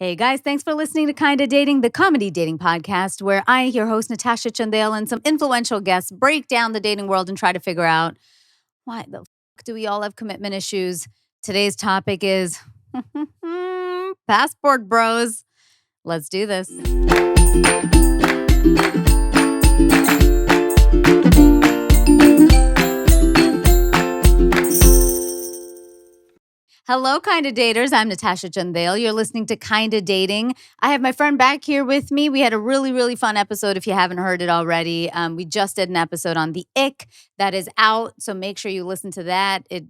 Hey guys, thanks for listening to Kinda Dating, the comedy dating podcast, where I, your host Natasha Chandel, and some influential guests break down the dating world and try to figure out why the fuck do we all have commitment issues. Today's topic is passport bros. Let's do this. Hello, Kinda Daters. I'm Natasha Chandel. You're listening to Kinda Dating. I have my friend back here with me. We had a really, really fun episode if you haven't heard it already. We just did an episode on the ick that is out, so make sure you listen to that. It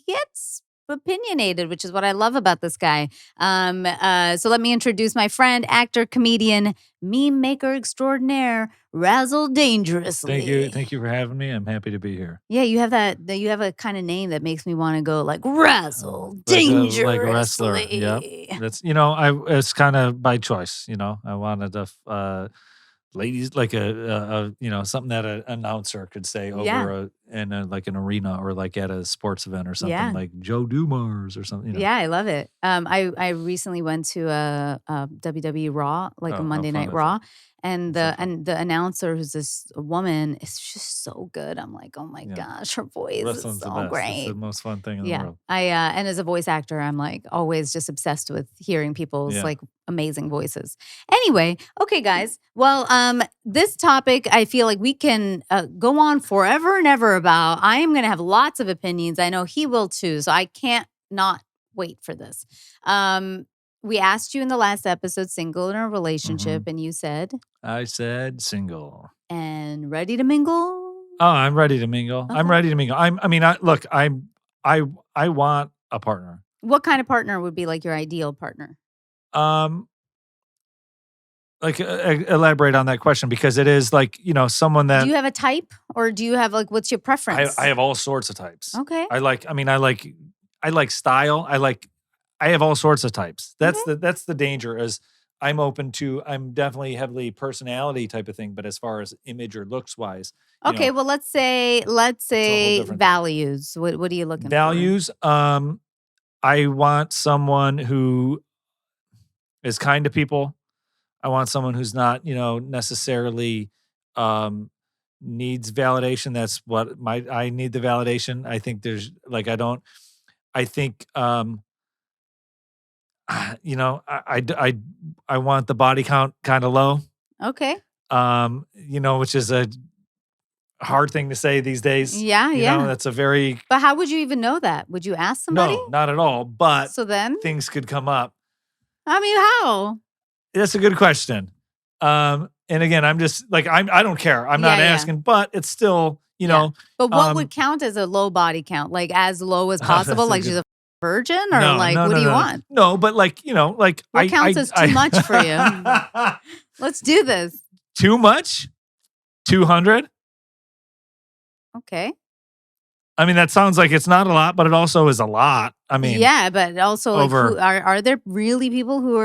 gets opinionated, which is what I love about this guy. So let me introduce my friend, actor, comedian, meme maker extraordinaire, Razzle Dangerously. Thank you for having me. I'm happy to be here. Yeah, you have you have a kind of name that makes me want to go like Razzle Dangerously. Like a wrestler. Yep. That's it's kind of by choice. I wanted to ladies like a something that an announcer could say over like an arena or like at a sports event or something like Joe Dumars or something. Yeah, I love it. I recently went to a WWE Raw, like a Monday Night Raw. And the announcer, who's this woman, is just so good. I'm like, oh my gosh, her voice is so great. It's the most fun thing in the world. And as a voice actor, I'm like always just obsessed with hearing people's like amazing voices. Anyway, okay, guys. Well, this topic I feel like we can go on forever and ever about. I am going to have lots of opinions. I know he will too. So I can't not wait for this. We asked you in the last episode, single in a relationship, and you said? I said single. And ready to mingle? Oh, I'm ready to mingle. Okay. I'm ready to mingle. I want a partner. What kind of partner would be like your ideal partner? Elaborate on that question, because it is like, someone that. Do you have a type, or do you have like, what's your preference? I have all sorts of types. Okay. I like style. I have all sorts of types. That's the danger is I'm definitely heavily personality type of thing, but as far as image or looks wise. Okay, well let's say values. What are you looking for? Values, I want someone who is kind to people. I want someone who's not, necessarily needs validation. That's what I need the validation. I think there's like I want the body count kind of low. Okay. Which is a hard thing to say these days. Yeah. That's a very. But how would you even know that? Would you ask somebody? No, not at all. But so then things could come up. I mean, how? That's a good question. And again, I'm just like I don't care. I'm not asking, but it's still But what would count as a low body count? Like as low as possible? Like she's a virgin, or what do you want? No, but like what counts as too much for you? Let's do this. Too much? 200? Okay. I mean, that sounds like it's not a lot, but it also is a lot. I mean, but also are there really people who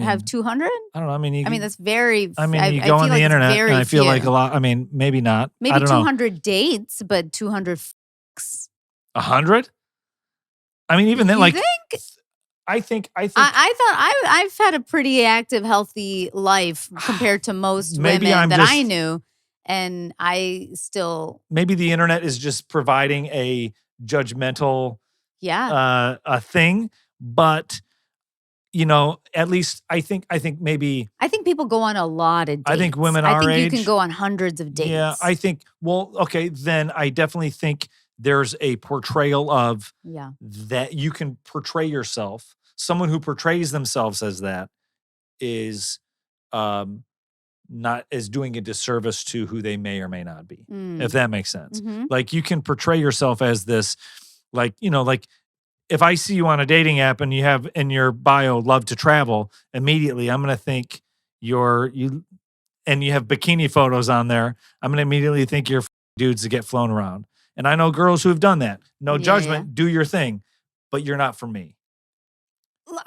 have 200? I don't know. I mean, that's very. I mean, you go on the internet, and I feel like a lot. I mean, maybe not. Maybe 200 dates, but 200 fucks. 100? I mean, even then, like, think? I think. I thought I've had a pretty active, healthy life compared to most women I knew, and I still. Maybe the internet is just providing a judgmental, a thing, but at least I think maybe. I think people go on a lot of dates. I think women our age. I think you can go on hundreds of dates. Yeah, I think. Well, okay, then I definitely think. There's a portrayal of that you can portray yourself. Someone who portrays themselves as that is not is doing a disservice to who they may or may not be, if that makes sense. Mm-hmm. Like you can portray yourself as this, like if I see you on a dating app and you have in your bio love to travel, immediately I'm gonna think you have bikini photos on there. I'm gonna immediately think you're dudes that get flown around. And I know girls who have done that. No judgment, do your thing, but you're not for me.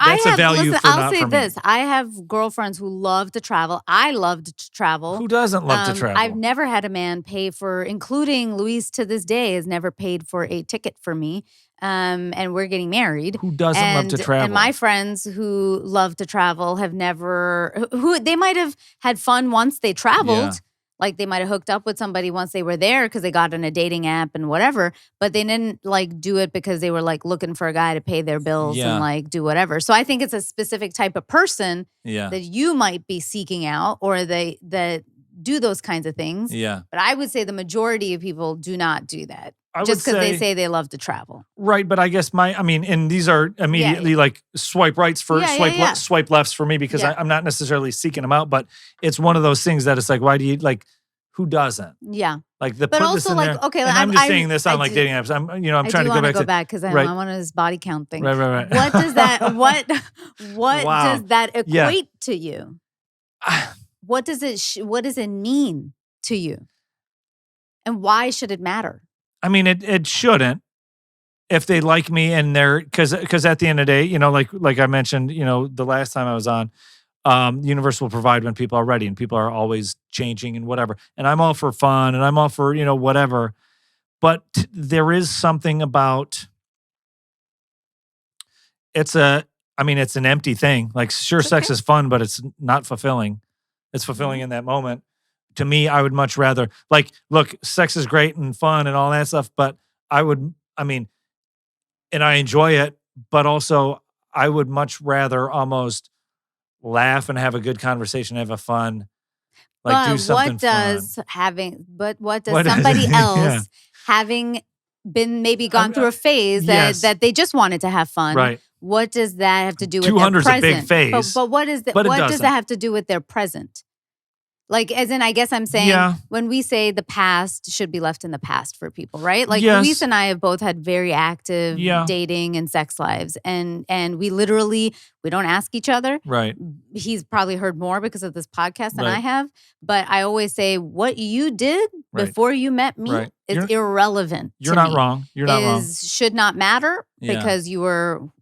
That's a value for I'll say this. I have girlfriends who love to travel. I love to travel. Who doesn't love to travel? I've never had a man pay for, including Luis to this day, has never paid for a ticket for me. and we're getting married. Who doesn't love to travel? And my friends who love to travel have never, who they might have had fun once they traveled. Yeah. Like they might have hooked up with somebody once they were there because they got on a dating app and whatever, but they didn't like do it because they were like looking for a guy to pay their bills and like do whatever. So I think it's a specific type of person that you might be seeking out, or that do those kinds of things. Yeah. But I would say the majority of people do not do that. I just would because they say they love to travel. Right, but I guess and these are immediately like swipe rights for swipe lefts for me because I'm not necessarily seeking them out, but it's one of those things that it's like, why do you like, who doesn't? Yeah. Like but also like, there, okay, I'm just saying this on like dating apps. I'm trying to go back because I want this body count thing. Right. What does that what does that equate to you? What does it mean to you? And why should it matter? I mean, it shouldn't if they like me and they're because at the end of the day, like I mentioned, the last time I was on, the universe will provide when people are ready, and people are always changing and whatever. And I'm all for fun and I'm all for, whatever. But there is something about it's an empty thing. Like sure, sex is fun, but it's not fulfilling. It's fulfilling in that moment. To me, I would much rather look, sex is great and fun and all that stuff, but and I enjoy it, but also I would much rather almost laugh and have a good conversation, have a fun, do something what does fun. Somebody else having been maybe gone through a phase that they just wanted to have fun, right? What does that have to do with 200's their present? a big phase. But what does that have to do with their present? Like, as in, I guess I'm saying when we say the past should be left in the past for people, right? Like Luis and I have both had very active dating and sex lives. And we literally, we don't ask each other. Right. He's probably heard more because of this podcast than I have. But I always say what you did before you met me is irrelevant. You're not wrong. You're not wrong. Should not matter because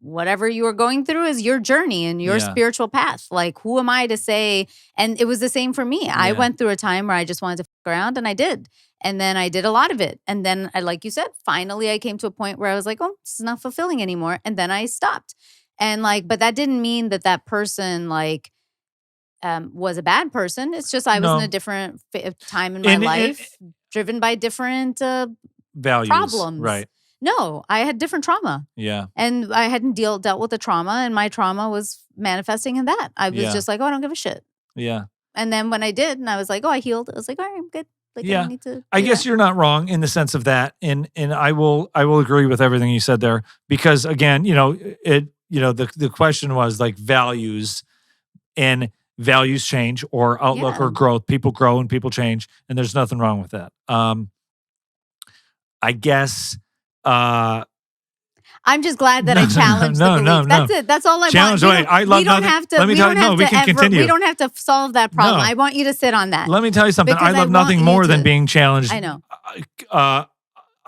whatever you were going through is your journey and your spiritual path. Like, who am I to say? And it was the same for me. I went through a time where I just wanted to fuck around, and I did. And then I did a lot of it. And then, like you said, finally I came to a point where I was like, oh, this is not fulfilling anymore. And then I stopped. And but that didn't mean that person was a bad person. It's just I was in a different time in my life, driven by different values, problems. Right. No, I had different trauma. Yeah. And I hadn't dealt with the trauma, and my trauma was manifesting in that. I was just like, oh, I don't give a shit. Yeah. And then when I did, and I was like, oh, I healed. I was like, all right, I'm good. Like, I don't need to. I guess you're not wrong in the sense of that, and I will agree with everything you said there, because again, the question was like values, and values change, or outlook or growth. People grow and people change, and there's nothing wrong with that. I guess. I'm just glad that I challenged the belief. That's it. That's all I want. I love nothing. We can continue. We don't have to solve that problem. No. I want you to sit on that. Let me tell you something. I love nothing more than being challenged. I know.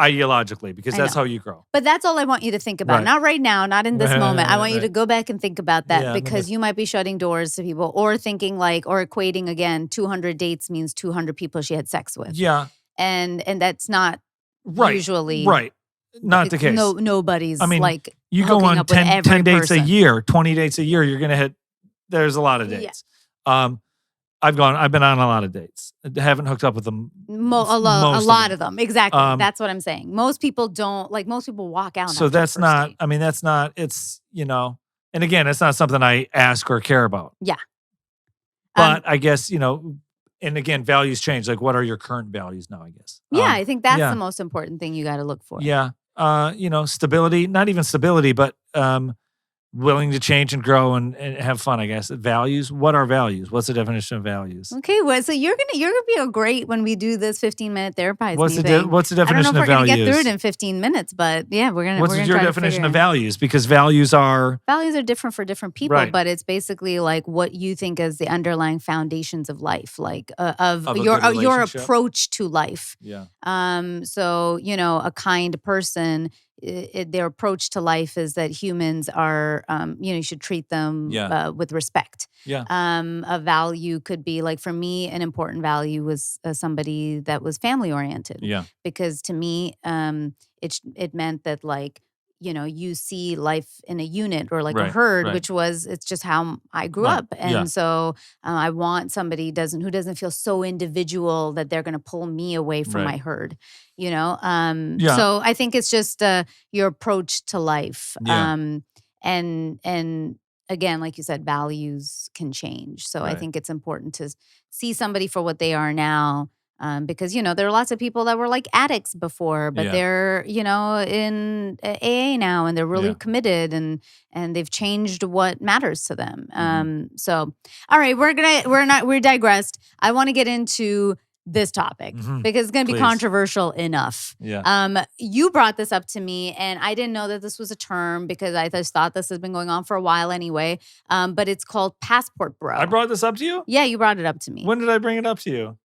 Ideologically, because that's how you grow. But that's all I want you to think about. Right. Not right now, not in this moment. I want you to go back and think about that, because you might be shutting doors to people, or thinking or equating again, 200 dates means 200 people she had sex with. Yeah. And that's not usually not the case. Nobody's you go on 10 dates a year, 20 dates a year, you're going to hit, there's a lot of dates. Yeah. I've been on a lot of dates. I haven't hooked up with them. A lot of them. Exactly. That's what I'm saying. Most people don't, most people walk out. So that's not, it's, and again, it's not something I ask or care about. Yeah. But I guess, and again, values change. Like, what are your current values now, I guess? Yeah, I think that's the most important thing you got to look for. Yeah. Stability, not even stability, but willing to change and grow and have fun, I guess. Values. What are values? What's the definition of values? Okay, well, so you're gonna be a great when we do this 15-minute therapizing. What's the definition of values? I don't know if we're gonna get through it in 15 minutes, but yeah, we're gonna. What's your definition of values? Because values are different for different people, but it's basically like what you think is the underlying foundations of life, of your approach to life. Yeah. So a kind person. Their approach to life is that humans are, you should treat them with respect. Yeah. A value could be for me, an important value was somebody that was family oriented. Yeah. Because to me, it meant that you see life in a unit or like a Right, herd, right. which it's just how I grew Right, up. yeah. And so I want somebody who doesn't feel so individual that they're going to pull me away from Right. my herd, Yeah. So I think it's just your approach to life. Yeah. And again, like you said, values can change. So I Right. think it's important to see somebody for what they are now. Because, there are lots of people that were like addicts before, but Yeah. they're, in AA now and they're really Yeah. committed and they've changed what matters to them. Mhm. So, all right, we digressed. I want to get into this topic because it's going to be Please. controversial enough. Yeah. You brought this up to me and I didn't know that this was a term because I just thought this has been going on for a while anyway. But it's called passport bro. I brought this up to you? Yeah, you brought it up to me. When did I bring it up to you?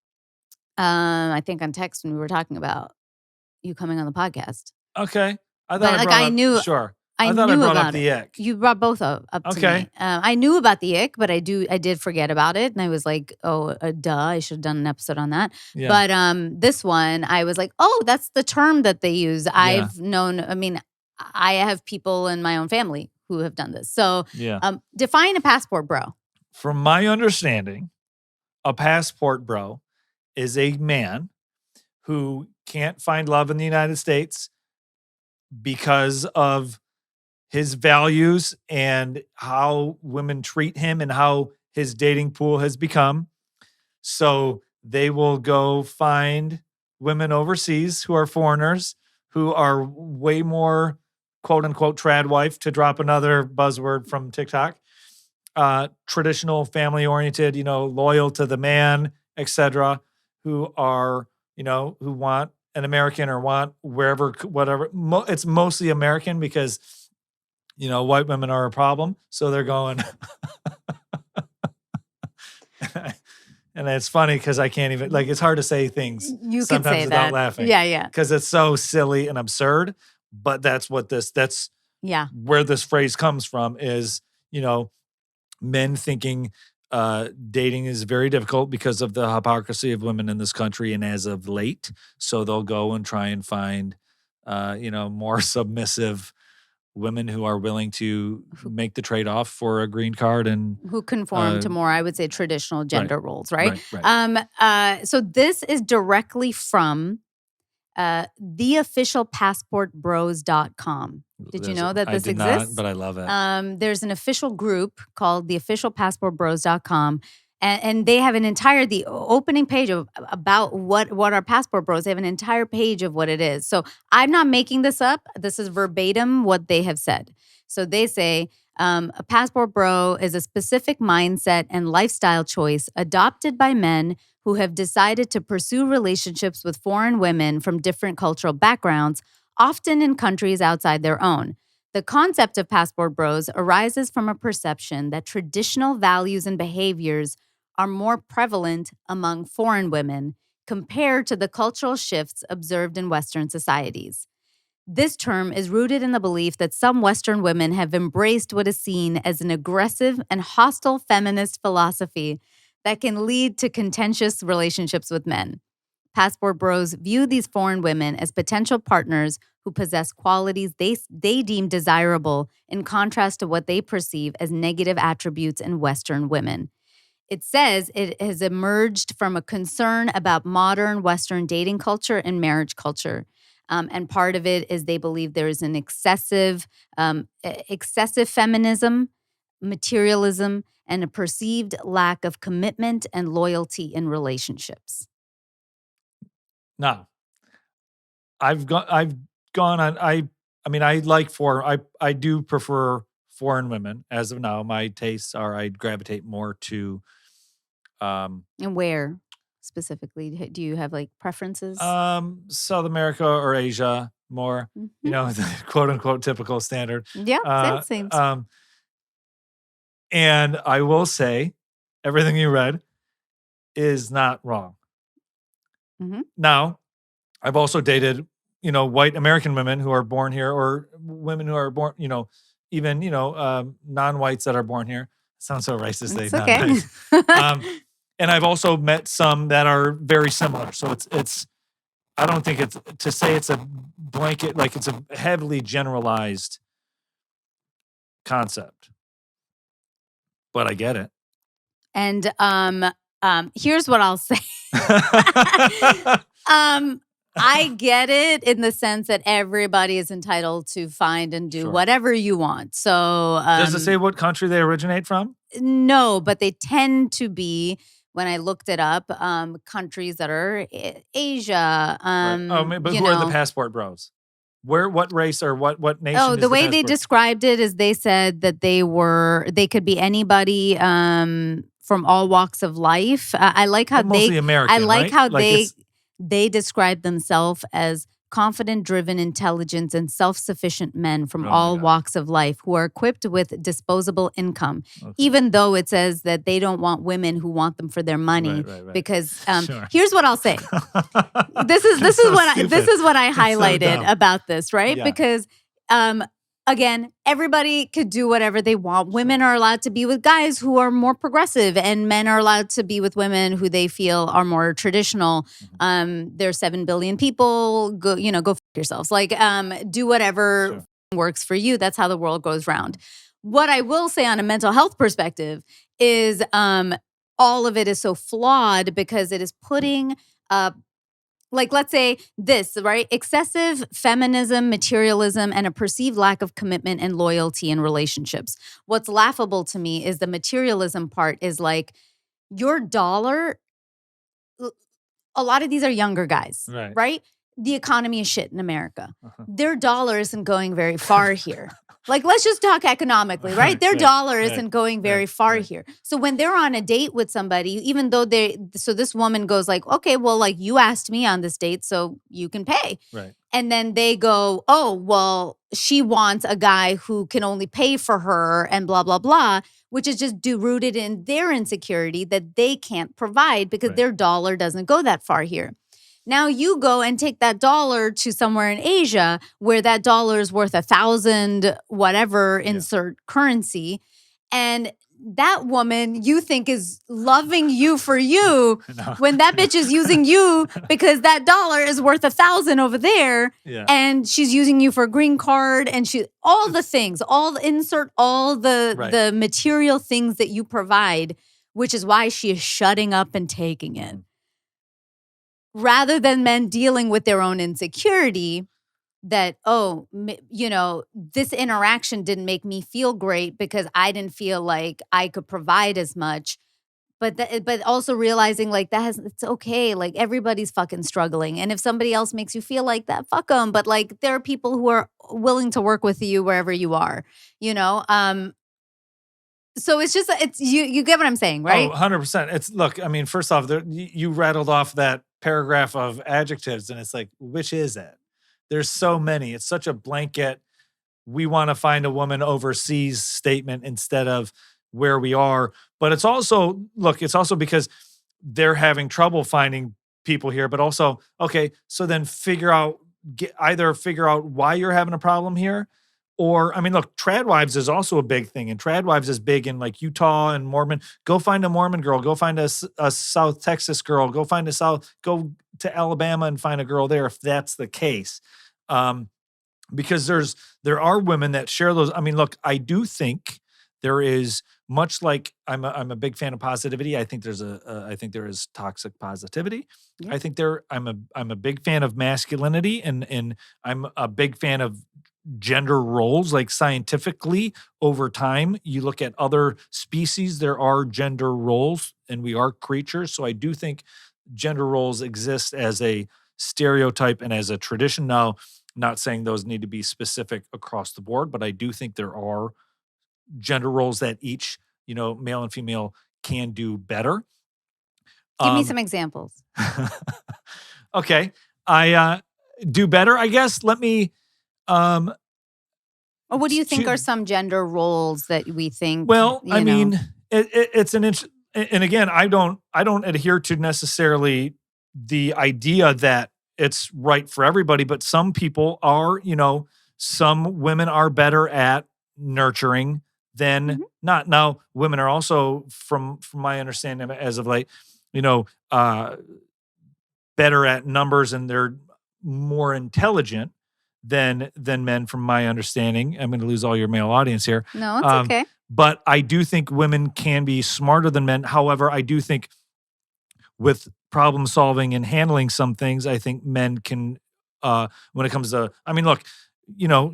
I think on text when we were talking about you coming on the podcast. Okay. I thought But, I like, brought I up, knew- sure. I thought I knew brought up about the ick. You brought both up to Okay. me. I knew about the ick, but I did forget about it, and I was like, "Oh, duh! I should have done an episode on that." Yeah. But this one, I was like, "Oh, that's the term that they use." I've known. I mean, I have people in my own family who have done this. So, Yeah. define a passport bro. From my understanding, a passport bro is a man who can't find love in the United States because of his values and how women treat him and how his dating pool has become. So they will go find women overseas who are foreigners, who are way more quote unquote trad wife, to drop another buzzword from TikTok, traditional family oriented, loyal to the man, etc., who are, who want an American or want wherever, whatever. It's mostly American because, white women are a problem. So they're going. And it's funny because I can't even, it's hard to say things You could sometimes say without that. laughing. Yeah. Because it's so silly and absurd. But that's where this phrase comes from is, men thinking dating is very difficult because of the hypocrisy of women in this country and as of late. So they'll go and try and find, more submissive women who are willing to make the trade-off for a green card and who conform to more, I would say, traditional gender roles, right? Right. So this is directly from theofficialpassportbros.com. Did you know that this exists? I did not, but I love it. There's an official group called theofficialpassportbros.com. And they have the opening page about what are passport bros. They have an entire page of what it is. So I'm not making this up. This is verbatim what they have said. So they say a passport bro is a specific mindset and lifestyle choice adopted by men who have decided to pursue relationships with foreign women from different cultural backgrounds, often in countries outside their own. The concept of passport bros arises from a perception that traditional values and behaviors are more prevalent among foreign women compared to the cultural shifts observed in Western societies. This term is rooted in the belief that some Western women have embraced what is seen as an aggressive and hostile feminist philosophy that can lead to contentious relationships with men. Passport bros view these foreign women as potential partners who possess qualities they deem desirable in contrast to what they perceive as negative attributes in Western women. It says it has emerged from a concern about modern Western dating culture and marriage culture. And part of it is they believe there is an excessive feminism, materialism, and a perceived lack of commitment and loyalty in relationships. Now, I've gone on. I do prefer foreign women as of now. My tastes are I gravitate more to. And where specifically do you have preferences? South America or Asia more. The quote unquote typical standard. Yeah, that seems. And I will say, everything you read is not wrong. Mm-hmm. Now, I've also dated, white American women who are born here, or women who are born, even, non-whites that are born here. Sounds so racist. It's okay. And I've also met some that are very similar. So it's I don't think it's to say it's a blanket, like it's a heavily generalized concept. But I get it. And here's what I'll say. I get it in the sense that everybody is entitled to find and do Sure. whatever you want. So Does it say what country they originate from? no, but they tend to be, when I looked it up, countries that are Asia. Right. Oh, but you who are the know, passport bros? What race or what nation Oh, is the the way they passport? described it is they said that they could be anybody from all walks of life. I like how But mostly American, I like right? how Like it's they describe themselves as confident, driven, intelligent, and self-sufficient men from Oh my all God. walks of life who are equipped with disposable income. Okay. Even though it says that they don't want women who want them for their money, Right. because Sure. here's what I'll say. This is this is what I highlighted about this, right? Yeah. Because again, everybody could do whatever they want. Women are allowed to be with guys who are more progressive, and men are allowed to be with women who they feel are more traditional. There's 7 billion people. Go fuck yourselves. Like, do whatever works for you. That's how the world goes round. What I will say on a mental health perspective is all of it is so flawed because it is putting like, let's say this, right? Excessive feminism, materialism, and a perceived lack of commitment and loyalty in relationships. What's laughable to me is the materialism part is like your dollar. A lot of these are younger guys, right? The economy is shit in America. Their dollar isn't going very far here. Like, let's just talk economically, right? Their dollar isn't going very far here. So when they're on a date with somebody, even though so this woman goes like, okay, well, like you asked me on this date, so you can pay. Right. And then they go, oh, well, she wants a guy who can only pay for her and blah, blah, blah, which is just rooted in their insecurity that they can't provide because their dollar doesn't go that far here. Now you go and take that dollar to somewhere in Asia where that dollar is worth 1,000 whatever insert currency, and that woman you think is loving you for you when that bitch is using you because that dollar is worth 1,000 over there, and she's using you for a green card and all the things, insert all the material things that you provide, which is why she is shutting up and taking it. Rather than men dealing with their own insecurity that, oh, this interaction didn't make me feel great because I didn't feel like I could provide as much. But also realizing like it's okay. Like everybody's fucking struggling. And if somebody else makes you feel like that, fuck them. But like there are people who are willing to work with you wherever you are, So it's just, you get what I'm saying, right? Oh, 100%. Look, I mean, first off, you rattled off that paragraph of adjectives, and it's like, which is it? There's so many. It's such a blanket, we want to find a woman overseas statement instead of where we are. But it's also because they're having trouble finding people here, but also, okay, so then either figure out why you're having a problem here. Or, I mean, look, trad wives is also a big thing, and trad wives is big in like Utah and Mormon. Go find a Mormon girl. Go find a South Texas girl. Go to Alabama and find a girl there if that's the case. Because there are women that share those. I mean, look, I do think there is, much like I'm a big fan of positivity. I think there is toxic positivity. Yeah. I think I'm a big fan of masculinity, and I'm a big fan of gender roles. Like scientifically, over time, you look at other species, there are gender roles, and we are creatures. So I do think gender roles exist as a stereotype and as a tradition. Now, not saying those need to be specific across the board, but I do think there are gender roles that each, male and female can do better. Give me some examples. Okay. I do better, I guess. Let me or what do you think are some gender roles that we think? Well, I mean, it's an interesting, and again, I don't adhere to necessarily the idea that it's right for everybody, but some people are, some women are better at nurturing than not. Now, women are also, from my understanding as of late, better at numbers and they're more intelligent than men, from my understanding. I'm going to lose all your male audience here. No, it's okay. But I do think women can be smarter than men. However, I do think with problem solving and handling some things, I think men can, when it comes to, I mean, look, you know,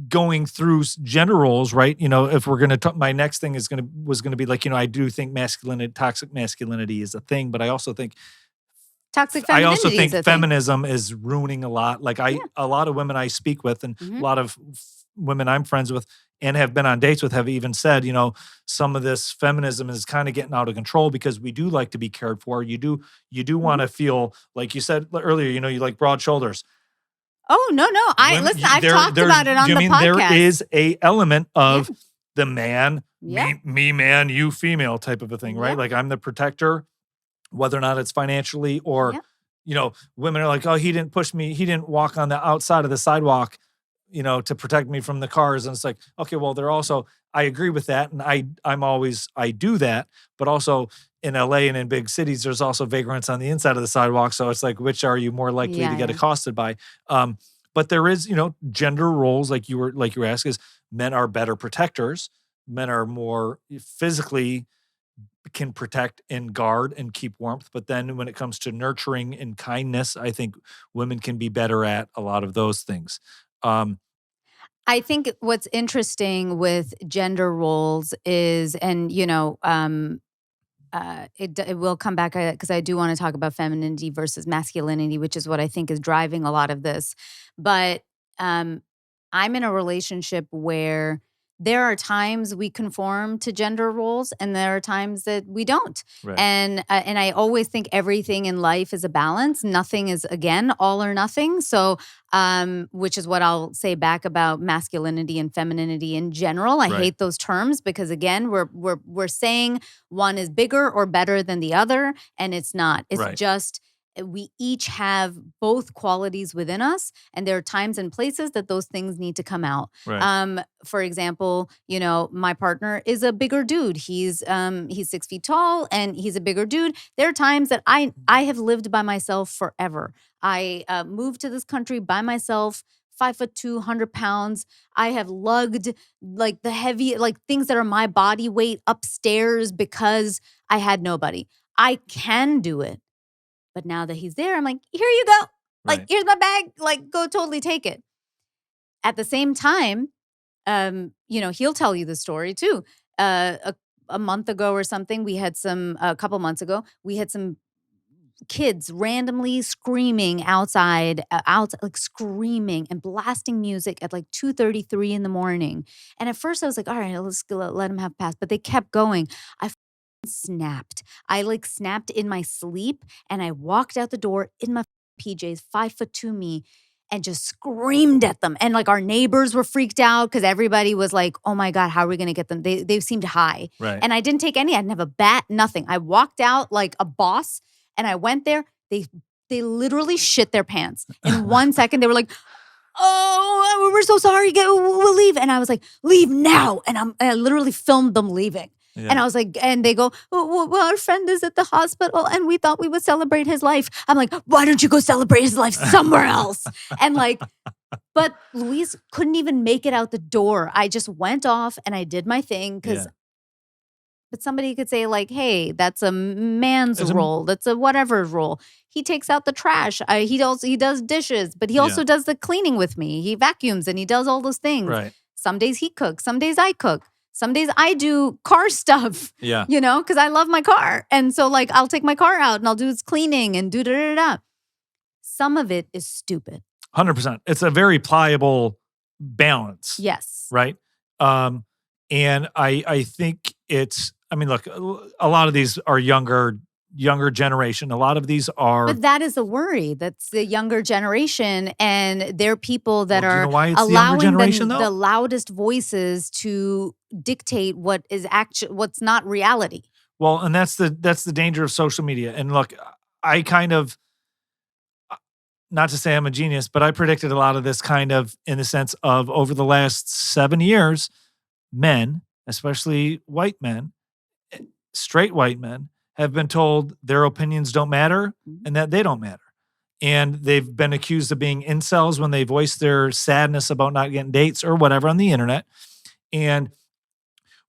going through gender roles, right? You know, if we're going to talk, my next thing was going to be like, you know, I do think toxic masculinity is a thing, but I also think toxic femininity is a feminism is ruining a lot. Like a lot of women I speak with and a lot of women I'm friends with and have been on dates with have even said, you know, some of this feminism is kind of getting out of control because we do like to be cared for. You do want to feel, like you said earlier, you know, you like broad shoulders. Oh, no. I've talked about it on the podcast. There is a element of the man, me man, you female type of a thing, right? Like I'm the protector, whether or not it's financially or, you know, women are like, oh, he didn't push me. He didn't walk on the outside of the sidewalk, you know, to protect me from the cars. And it's like, okay, well, they're also, I agree with that. And I do that, but also in LA and in big cities, there's also vagrants on the inside of the sidewalk. So it's like, which are you more likely to get accosted by? But there is, you know, gender roles, like you were asking, is men are better protectors. Men are more physically can protect and guard and keep warmth. But then when it comes to nurturing and kindness, I think women can be better at a lot of those things. I think what's interesting with gender roles is, and you know, it will come back because I do want to talk about femininity versus masculinity, which is what I think is driving a lot of this. But I'm in a relationship where there are times we conform to gender roles and there are times that we don't. Right. And I always think everything in life is a balance. Nothing is, again, all or nothing. So, which is what I'll say back about masculinity and femininity in general. I hate those terms because, again, we're saying one is bigger or better than the other, and it's not. It's just we each have both qualities within us, and there are times and places that those things need to come out. For example, you know, my partner is a bigger dude. He's 6 feet tall and he's a bigger dude. There are times that I have lived by myself forever. I moved to this country by myself, 5'2", 100 pounds. I have lugged like the heavy, like things that are my body weight upstairs because I had nobody. I can do it. But now that he's there, I'm like, here you go. Like, here's my bag. Like, go totally take it. At the same time, you know, he'll tell you the story too. A month ago or something, a couple months ago, we had some kids randomly screaming outside, like screaming and blasting music at like 2:33 in the morning. And at first I was like, all right, let's let them have pass. But they kept going. I snapped. I like snapped in my sleep and I walked out the door in my PJs, 5'2" me, and just screamed at them. And like our neighbors were freaked out because everybody was like, oh my God, how are we going to get them? They seemed high. And I didn't take any. I didn't have a bat, nothing. I walked out like a boss and I went there. They literally shit their pants. In 1 second, they were like, oh, we're so sorry. We'll leave. And I was like, leave now. And I literally filmed them leaving. And I was like, and they go, well, our friend is at the hospital and we thought we would celebrate his life. I'm like, why don't you go celebrate his life somewhere else? And like, but Louise couldn't even make it out the door. I just went off and I did my thing because, but somebody could say like, hey, that's a man's role. That's a whatever role. He takes out the trash. He does dishes, but he also does the cleaning with me. He vacuums and he does all those things. Some days he cooks. Some days I cook. Some days I do car stuff, you know, because I love my car. And so like, I'll take my car out and I'll do its cleaning and do da-da-da-da. Some of it is stupid. 100%. It's a very pliable balance. Yes. Right? And I think it's, I mean, look, a lot of these are younger generation. A lot of these are. But that is the worry. That's the younger generation. And they're people that are you know why it's allowing the younger generation, though? The loudest voices to dictate what is what's not reality. Well, and that's the danger of social media. And look, I kind of, not to say I'm a genius, but I predicted a lot of this kind of in the sense of over the last 7 years, men, especially white men, straight white men, have been told their opinions don't matter and that they don't matter. And they've been accused of being incels when they voice their sadness about not getting dates or whatever on the internet. And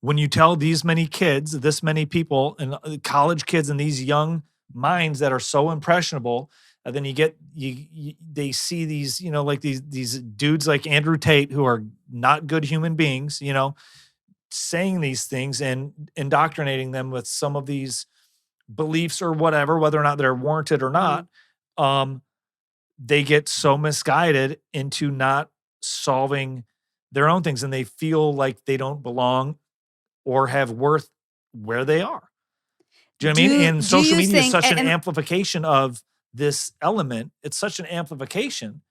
when you tell these many kids, this many people, and college kids and these young minds that are so impressionable, then they see these, like these dudes like Andrew Tate who are not good human beings, saying these things and indoctrinating them with some of these beliefs or whatever, whether or not they're warranted or not. They get so misguided into not solving their own things, and they feel like they don't belong or have worth where they are. Do you know what I mean? And social media is such an amplification of this element. It's such an amplification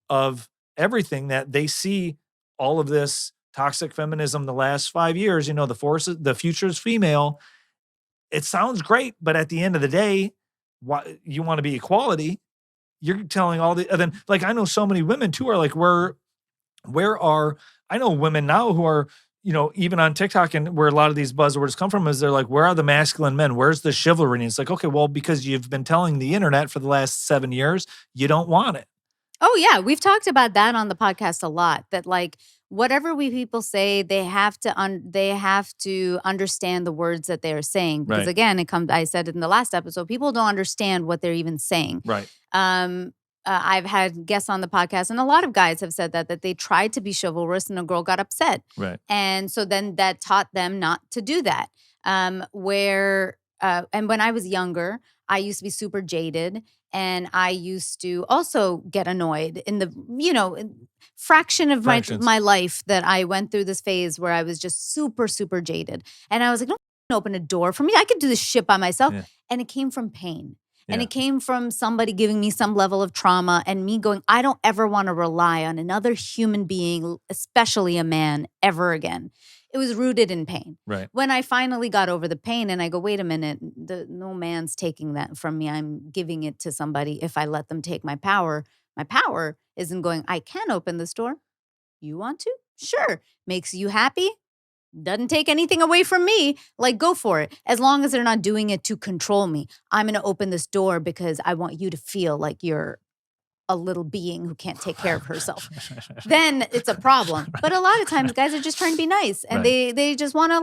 of everything that they see all of this toxic feminism the last 5 years, the future is female. It sounds great, but at the end of the day, you want to be equality. You're telling then like, I know so many women too are like, I know women now who are, even on TikTok, and where a lot of these buzzwords come from is they're like, where are the masculine men? Where's the chivalry? And it's like, okay, well, because you've been telling the internet for the last 7 years, you don't want it. Oh yeah. We've talked about that on the podcast a lot, that like, whatever people say, they have to understand the words that they're saying. Because again, I said it in the last episode, people don't understand what they're even saying. Right. I've had guests on the podcast, and a lot of guys have said that they tried to be chivalrous and a girl got upset. Right. And so then that taught them not to do that. And when I was younger, I used to be super jaded, and I used to also get annoyed in the, fraction of my life that I went through this phase where I was just super, super jaded. And I was like, don't open a door for me. I could do this shit by myself. Yeah. And it came from pain. And it came from somebody giving me some level of trauma and me going, I don't ever want to rely on another human being, especially a man, ever again. It was rooted in pain. Right. When I finally got over the pain and I go, wait a minute, no man's taking that from me. I'm giving it to somebody if I let them take my power. My power isn't going, I can open this door. You want to? Sure. Makes you happy? Doesn't take anything away from me. Like, go for it. As long as they're not doing it to control me. I'm going to open this door because I want you to feel like you're a little being who can't take care of herself. Then it's a problem. But a lot of times guys are just trying to be nice. And they just want to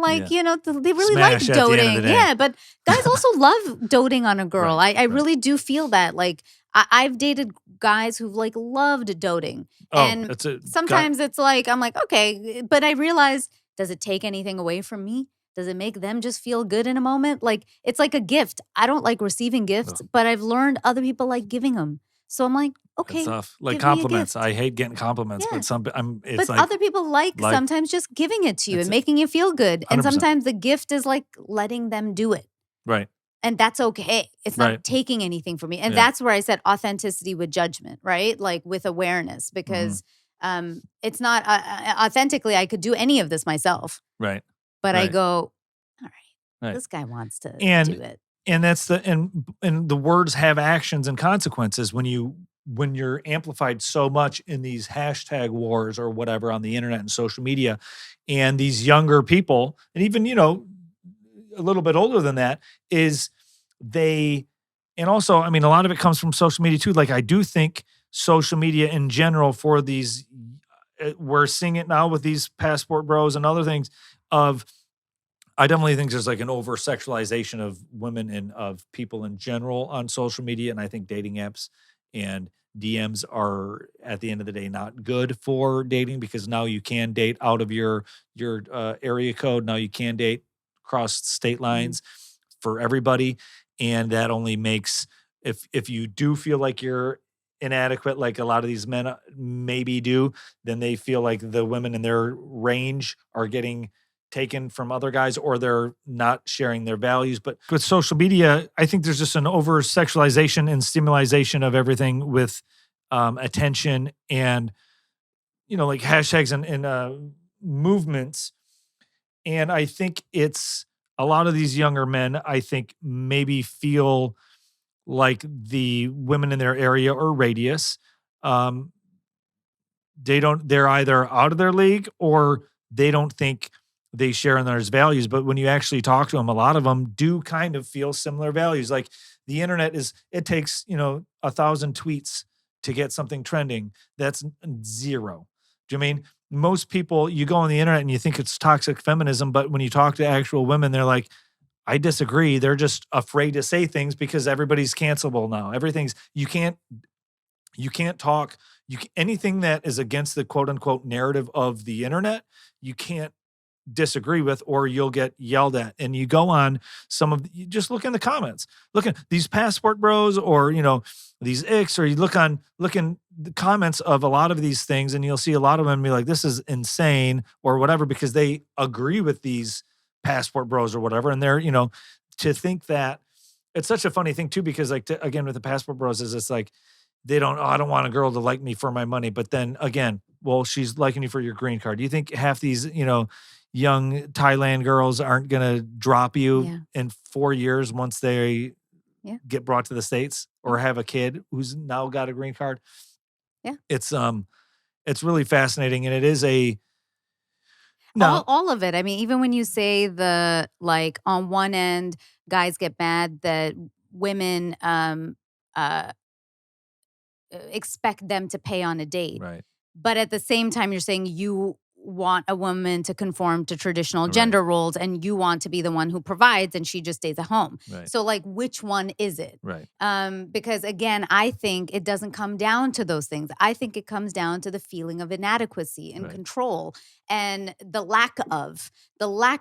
they really Smash like doting. Yeah, but guys also love doting on a girl. Right, I really do feel that. Like, I've dated guys who've like loved doting. And sometimes it's like, I'm like, okay. But I realize, does it take anything away from me? Does it make them just feel good in a moment? Like, it's like a gift. I don't like receiving gifts, but I've learned other people like giving them. So I'm like, okay. It's tough. Like compliments. I hate getting compliments, but but other people like sometimes just giving it to you and making you feel good. 100%. And sometimes the gift is like letting them do it. Right. And that's okay. It's not taking anything from me. And that's where I said authenticity with judgment, right? Like with awareness, because it's not authentically, I could do any of this myself. Right. But I go, all right, this guy wants to do it. And that's and the words have actions and consequences when you're amplified so much in these hashtag wars or whatever on the internet and social media, and these younger people, and even, a little bit older than that, and also, I mean, a lot of it comes from social media too. Like, I do think social media in general for these, we're seeing it now with these passport bros and other things I definitely think there's like an over sexualization of women and of people in general on social media. And I think dating apps and DMs are, at the end of the day, not good for dating, because now you can date out of your area code. Now you can date across state lines for everybody. And that only makes, if you do feel like you're inadequate, like a lot of these men maybe do, then they feel like the women in their range are getting taken from other guys, or they're not sharing their values. But with social media, I think there's just an over sexualization and stimulation of everything with attention and, like hashtags and movements. And I think it's a lot of these younger men, I think, maybe feel like the women in their area or radius, they're either out of their league, or they don't think they share in those values. But when you actually talk to them, a lot of them do kind of feel similar values. Like the internet it takes, 1,000 tweets to get something trending. That's zero. Do you mean most people, you go on the internet and you think it's toxic feminism, but when you talk to actual women, they're like, I disagree. They're just afraid to say things because everybody's cancelable now. You can't talk, anything that is against the quote unquote narrative of the internet, you can't disagree with, or you'll get yelled at. And you go on you just look in the comments, look at these passport bros, or these icks, or you look in the comments of a lot of these things, and you'll see a lot of them be like, this is insane or whatever, because they agree with these passport bros or whatever. And they're, to think that it's such a funny thing too, because again, with the passport bros is it's like, I don't want a girl to like me for my money. But then again, well, she's liking you for your green card. Do you think half these, young Thailand girls aren't going to drop you in 4 years once they get brought to the States or have a kid who's now got a green card? Yeah. It's really fascinating. And it is all of it. I mean, even when you say on one end, guys get mad that women expect them to pay on a date. Right. But at the same time, you're saying you want a woman to conform to traditional gender roles, and you want to be the one who provides, and she just stays at home. Right. So which one is it? Right. Because again, I think it doesn't come down to those things. I think it comes down to the feeling of inadequacy and control, and the lack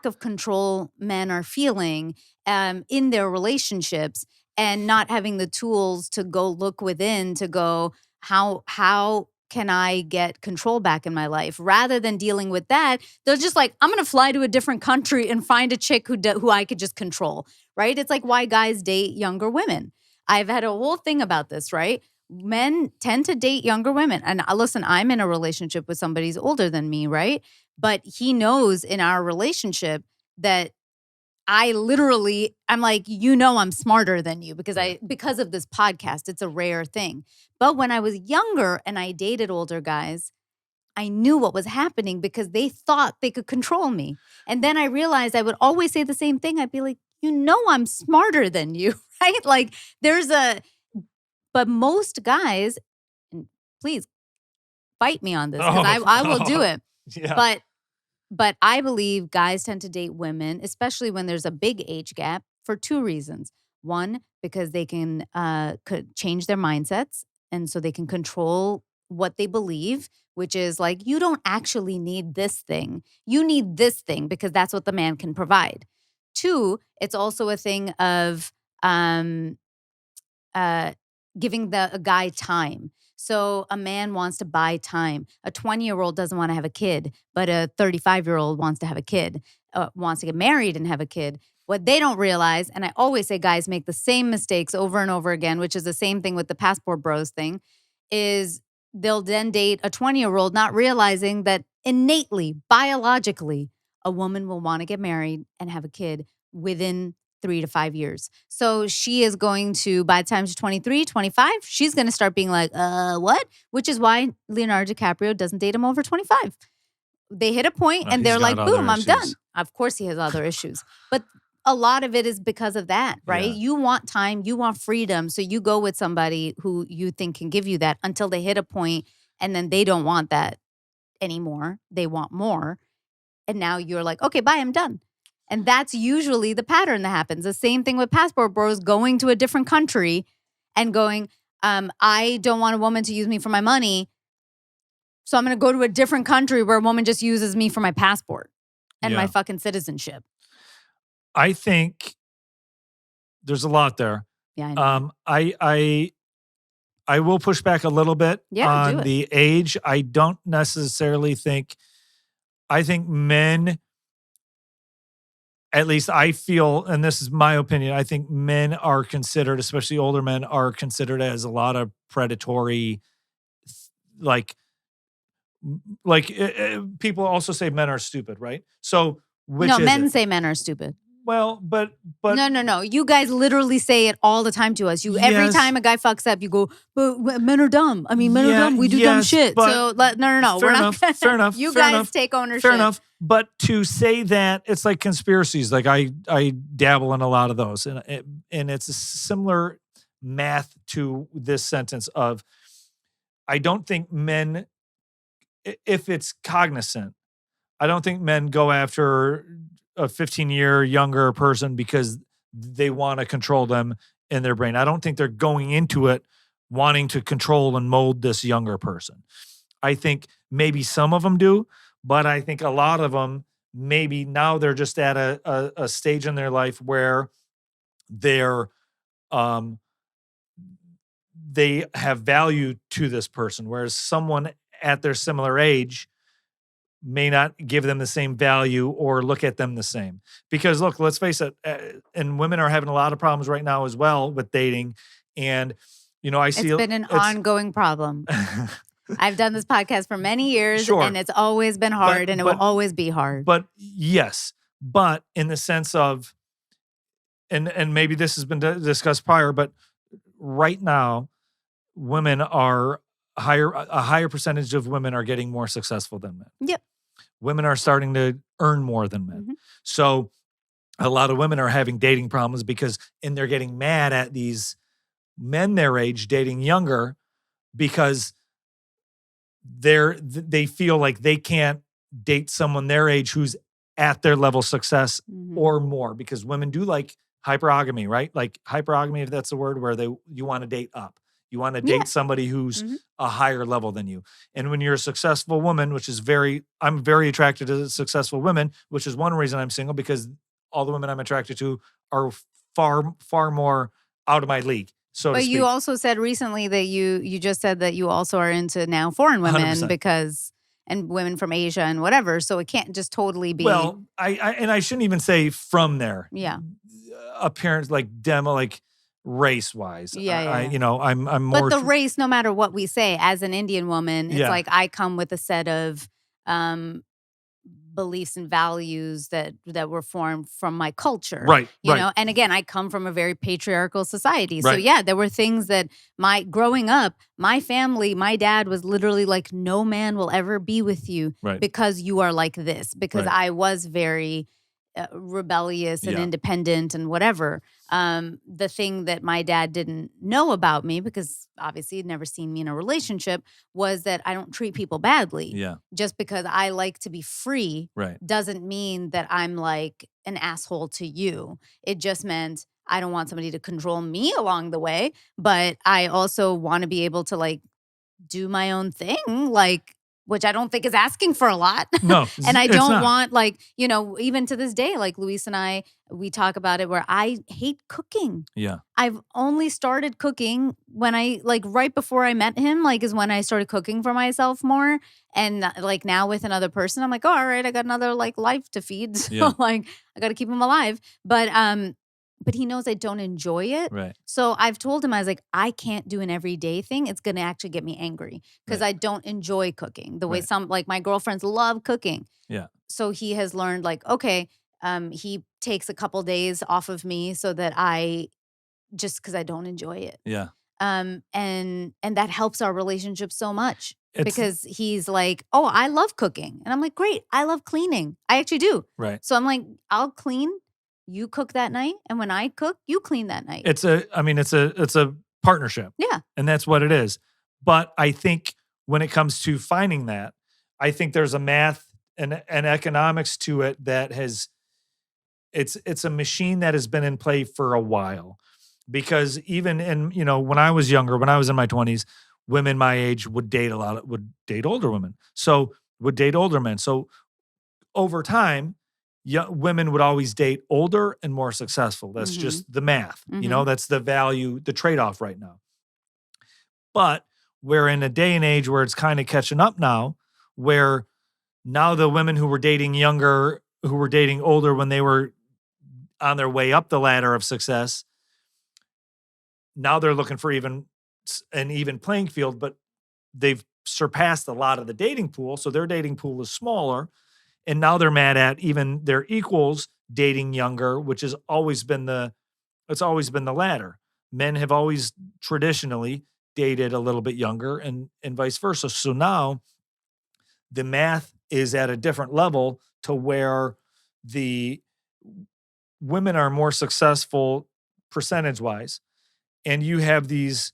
of control men are feeling in their relationships, and not having the tools to go look within to go, how can I get control back in my life? Rather than dealing with that, they're just like, I'm going to fly to a different country and find a chick who I could just control, right? It's like why guys date younger women. I've had a whole thing about this, right? Men tend to date younger women. And listen, I'm in a relationship with somebody who's older than me, right? But he knows in our relationship that I'm like, I'm smarter than you because of this podcast. It's a rare thing. But when I was younger and I dated older guys, I knew what was happening because they thought they could control me. And then I realized I would always say the same thing. I'd be like, I'm smarter than you, right? Like but most guys, and please fight me on this because I will do it. Yeah. But I believe guys tend to date women, especially when there's a big age gap, for two reasons. One, because they can could change their mindsets, and so they can control what they believe, which is like, you don't actually need this thing. You need this thing because that's what the man can provide. Two, it's also a thing of giving a guy time. So a man wants to buy time. A 20-year-old doesn't want to have a kid, but a 35-year-old wants to have a kid, wants to get married and have a kid. What they don't realize, and I always say guys make the same mistakes over and over again, which is the same thing with the passport bros thing, is they'll then date a 20-year-old not realizing that innately, biologically, a woman will want to get married and have a kid within 3 to 5 years. So she is going to, by the time she's 23, 25, she's going to start being like, what? Which is why Leonardo DiCaprio doesn't date him over 25. They hit a point and they're like, boom, I'm done. Of course he has other issues. But a lot of it is because of that, right? Yeah. You want time, you want freedom. So you go with somebody who you think can give you that until they hit a point and then they don't want that anymore. They want more. And now you're like, okay, bye, I'm done. And that's usually the pattern that happens. The same thing with passport bros going to a different country and going, I don't want a woman to use me for my money. So I'm going to go to a different country where a woman just uses me for my passport and my fucking citizenship. I think there's a lot there. Yeah, I know. I will push back a little bit on the age. I don't necessarily think, I think men, at least I feel, and this is my opinion, I think men are considered, especially older men, are considered as a lot of predatory, people also say men are stupid, right? So men say men are stupid. Well, but no. You guys literally say it all the time to us. Every time a guy fucks up, you go, but men are dumb. I mean, men are dumb. We do dumb shit. So no. Fair enough. You guys take ownership. Fair enough. But to say that, it's like conspiracies. Like I dabble in a lot of those, and it's a similar math to this sentence of, I don't think men, if it's cognizant, I don't think men go after a 15-year younger person because they want to control them in their brain. I don't think they're going into it wanting to control and mold this younger person. I think maybe some of them do, but I think a lot of them, maybe now they're just at a stage in their life where they're they have value to this person, whereas someone at their similar age may not give them the same value or look at them the same. Because look, let's face it, and women are having a lot of problems right now as well with dating. And, I see it's been an ongoing problem. I've done this podcast for many years, Sure. and it's always been hard, and it will always be hard. But yes, but in the sense of, and maybe this has been discussed prior, but right now, women are a higher percentage of women are getting more successful than men. Yep. Women are starting to earn more than men. Mm-hmm. So a lot of women are having dating problems and they're getting mad at these men their age dating younger because they feel like they can't date someone their age who's at their level of success or more, because women do like hypergamy, right? Like hypergamy, if that's the word, where you want to date up. You want to date somebody who's a higher level than you. And when you're a successful woman, I'm very attracted to successful women, which is one reason I'm single, because all the women I'm attracted to are far, far more out of my league. But you also said recently that you just said that you also are into now foreign women 100%. and women from Asia and whatever. So it can't just totally be. Well, I shouldn't even say from there. Yeah. Appearance, like race wise. Yeah. I'm more. But the race, no matter what we say, as an Indian woman, it's like I come with a set of beliefs and values that were formed from my culture. Right. You know, and again, I come from a very patriarchal society. So Right. yeah, there were things that growing up, my family, my dad was literally like, no man will ever be with you because you are like this, because I was very rebellious and independent and whatever. The thing that my dad didn't know about me, because obviously he'd never seen me in a relationship, was that I don't treat people badly. Yeah. Just because I like to be free doesn't mean that I'm like an asshole to you. It just meant I don't want somebody to control me along the way, but I also want to be able to like do my own thing, like, which I don't think is asking for a lot. No. And I don't want, like, even to this day, like Luis and I, we talk about it where I hate cooking. Yeah. I've only started cooking when right before I met him, is when I started cooking for myself more. And like now with another person, I'm like, oh, all right, I got another life to feed. So I got to keep him alive. But he knows I don't enjoy it. Right. So I've told him, I was like, I can't do an everyday thing. It's going to actually get me angry because I don't enjoy cooking the way some, like my girlfriends love cooking. Yeah. So he has learned okay, he takes a couple days off of me so that just because I don't enjoy it. Yeah. And that helps our relationship so much because he's like, oh, I love cooking. And I'm like, great. I love cleaning. I actually do. Right. So I'm like, I'll clean. You cook that night, and when I cook, you clean that night. It's a partnership. Yeah. And that's what it is. But I think when it comes to finding that, I think there's a math and economics to it that it's a machine that has been in play for a while. Because even in, when I was younger, when I was in my 20s, women my age would date older women. So would date older men. So over time, women would always date older and more successful. That's just the math. That's the value, the trade-off right now. But we're in a day and age where it's kind of catching up now, where now the women who were dating younger, who were dating older when they were on their way up the ladder of success, now they're looking for an even playing field, but they've surpassed a lot of the dating pool. So their dating pool is smaller. And now they're mad at even their equals dating younger, which has always been the ladder. Men have always traditionally dated a little bit younger and vice versa. So now the math is at a different level to where the women are more successful percentage-wise, and you have these,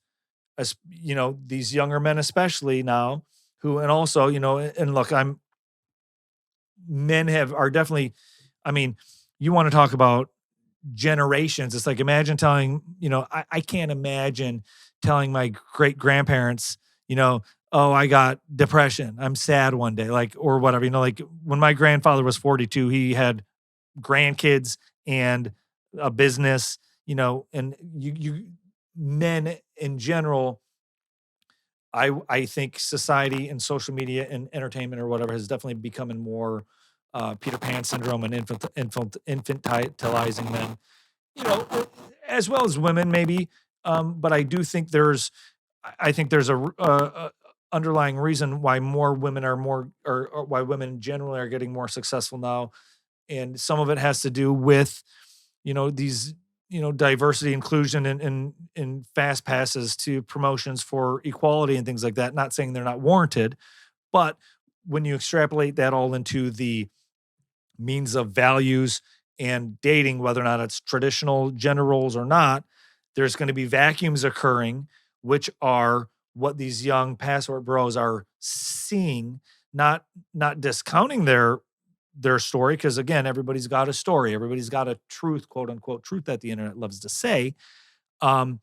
these younger men especially now who, and also, and look, men are definitely, I mean, you want to talk about generations. It's like, imagine telling, I can't imagine telling my great grandparents, oh, I got depression, I'm sad one day, like, or whatever, like when my grandfather was 42, he had grandkids and a business, and you men in general, I think society and social media and entertainment or whatever has definitely becoming more Peter Pan syndrome and infantilizing men, as well as women maybe. But I do think I think there's a underlying reason why more women are more, or why women generally are getting more successful now, and some of it has to do with these diversity, inclusion, and fast passes to promotions for equality and things like that. Not saying they're not warranted, but when you extrapolate that all into the means of values and dating, whether or not it's traditional gender roles or not, there's going to be vacuums occurring, which are what these young password bros are seeing, not discounting their story, because again, everybody's got a story, everybody's got a truth, quote unquote truth, that the internet loves to say. But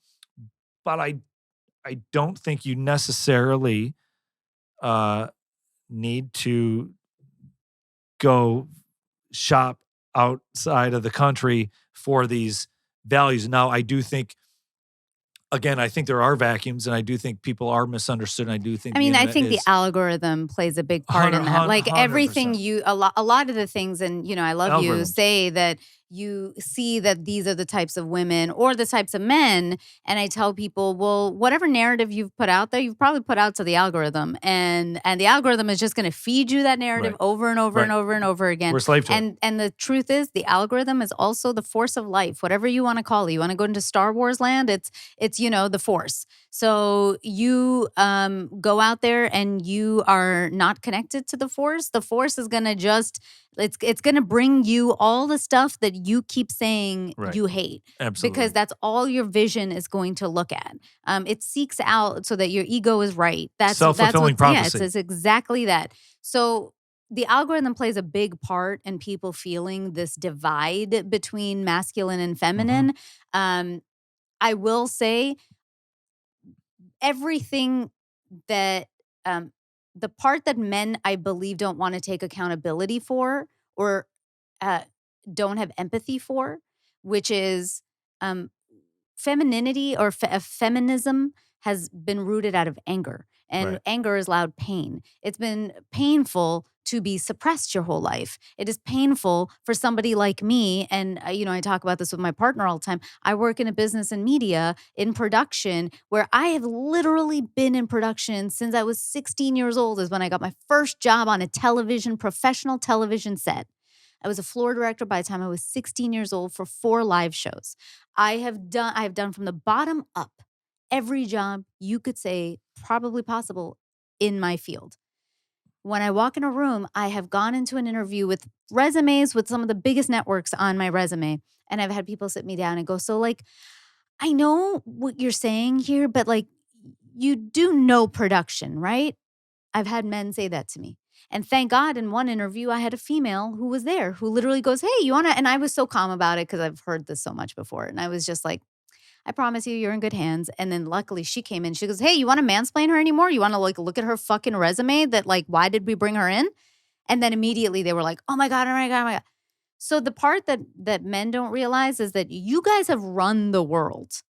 I don't think you necessarily need to go shop outside of the country for these values. Now, I do think, again, I think there are vacuums, and I do think people are misunderstood. And I do think, I think the algorithm plays a big part in that. Like 100%. everything a lot of the things, and I love you, Algorithms. say that you see that these are the types of women or the types of men, and I tell people, well, whatever narrative you've put out there, you've probably put out to the algorithm, and the algorithm is just going to feed you that narrative over and over and over and over again. We're slave to it. And the truth is, the algorithm is also the force of life, whatever you want to call it. You want to go into Star Wars land, it's the force. So you go out there and you are not connected to the force is going to just, it's going to bring you all the stuff that you keep saying you hate. Absolutely. Because that's all your vision is going to look at. It seeks out so that your ego is right. That's self-fulfilling prophecy. Yeah, it's exactly that. So the algorithm plays a big part in people feeling this divide between masculine and feminine. I will say, everything that the part that men, I believe, don't want to take accountability for, or don't have empathy for, which is femininity, or feminism has been rooted out of anger. And anger is loud pain. It's been painful to be suppressed your whole life. It is painful for somebody like me. And, I talk about this with my partner all the time. I work in a business and media in production, where I have literally been in production since I was 16 years old, is when I got my first job on a professional television set. I was a floor director by the time I was 16 years old for 4 live shows. I have done from the bottom up every job you could say probably possible in my field. When I walk in a room, I have gone into an interview with resumes with some of the biggest networks on my resume. And I've had people sit me down and go, so like, I know what you're saying here, but like, you do know production, right? I've had men say that to me. And thank God, in one interview, I had a female who was there who literally goes, hey, you want to? And I was so calm about it because I've heard this so much before. And I was just like, I promise you, you're in good hands. And then luckily she came in. She goes, hey, you want to mansplain her anymore? You want to like look at her fucking resume, that like, why did we bring her in? And then immediately they were like, oh my God, oh my God, oh my God. So the part that men don't realize is that you guys have run the world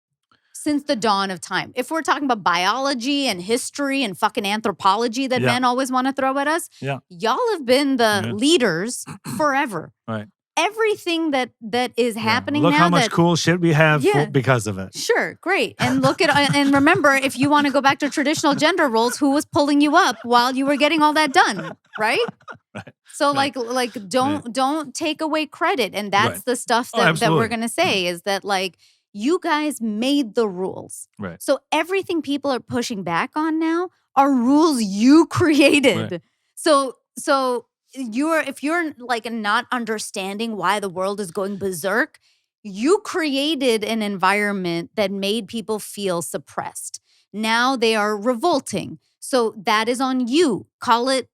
since the dawn of time. If we're talking about biology and history and fucking anthropology that men always want to throw at us, y'all have been the leaders forever. Right. Everything that is happening now. Look how much cool shit we have because of it. Sure, great. And look at and remember, if you want to go back to traditional gender roles, who was pulling you up while you were getting all that done, right? Right. So like don't take away credit, and that's the stuff that we're gonna say is that like, you guys made the rules. Right. So everything people are pushing back on now are rules you created. Right. So if you're like not understanding why the world is going berserk, you created an environment that made people feel suppressed. Now they are revolting. So that is on you. Call it,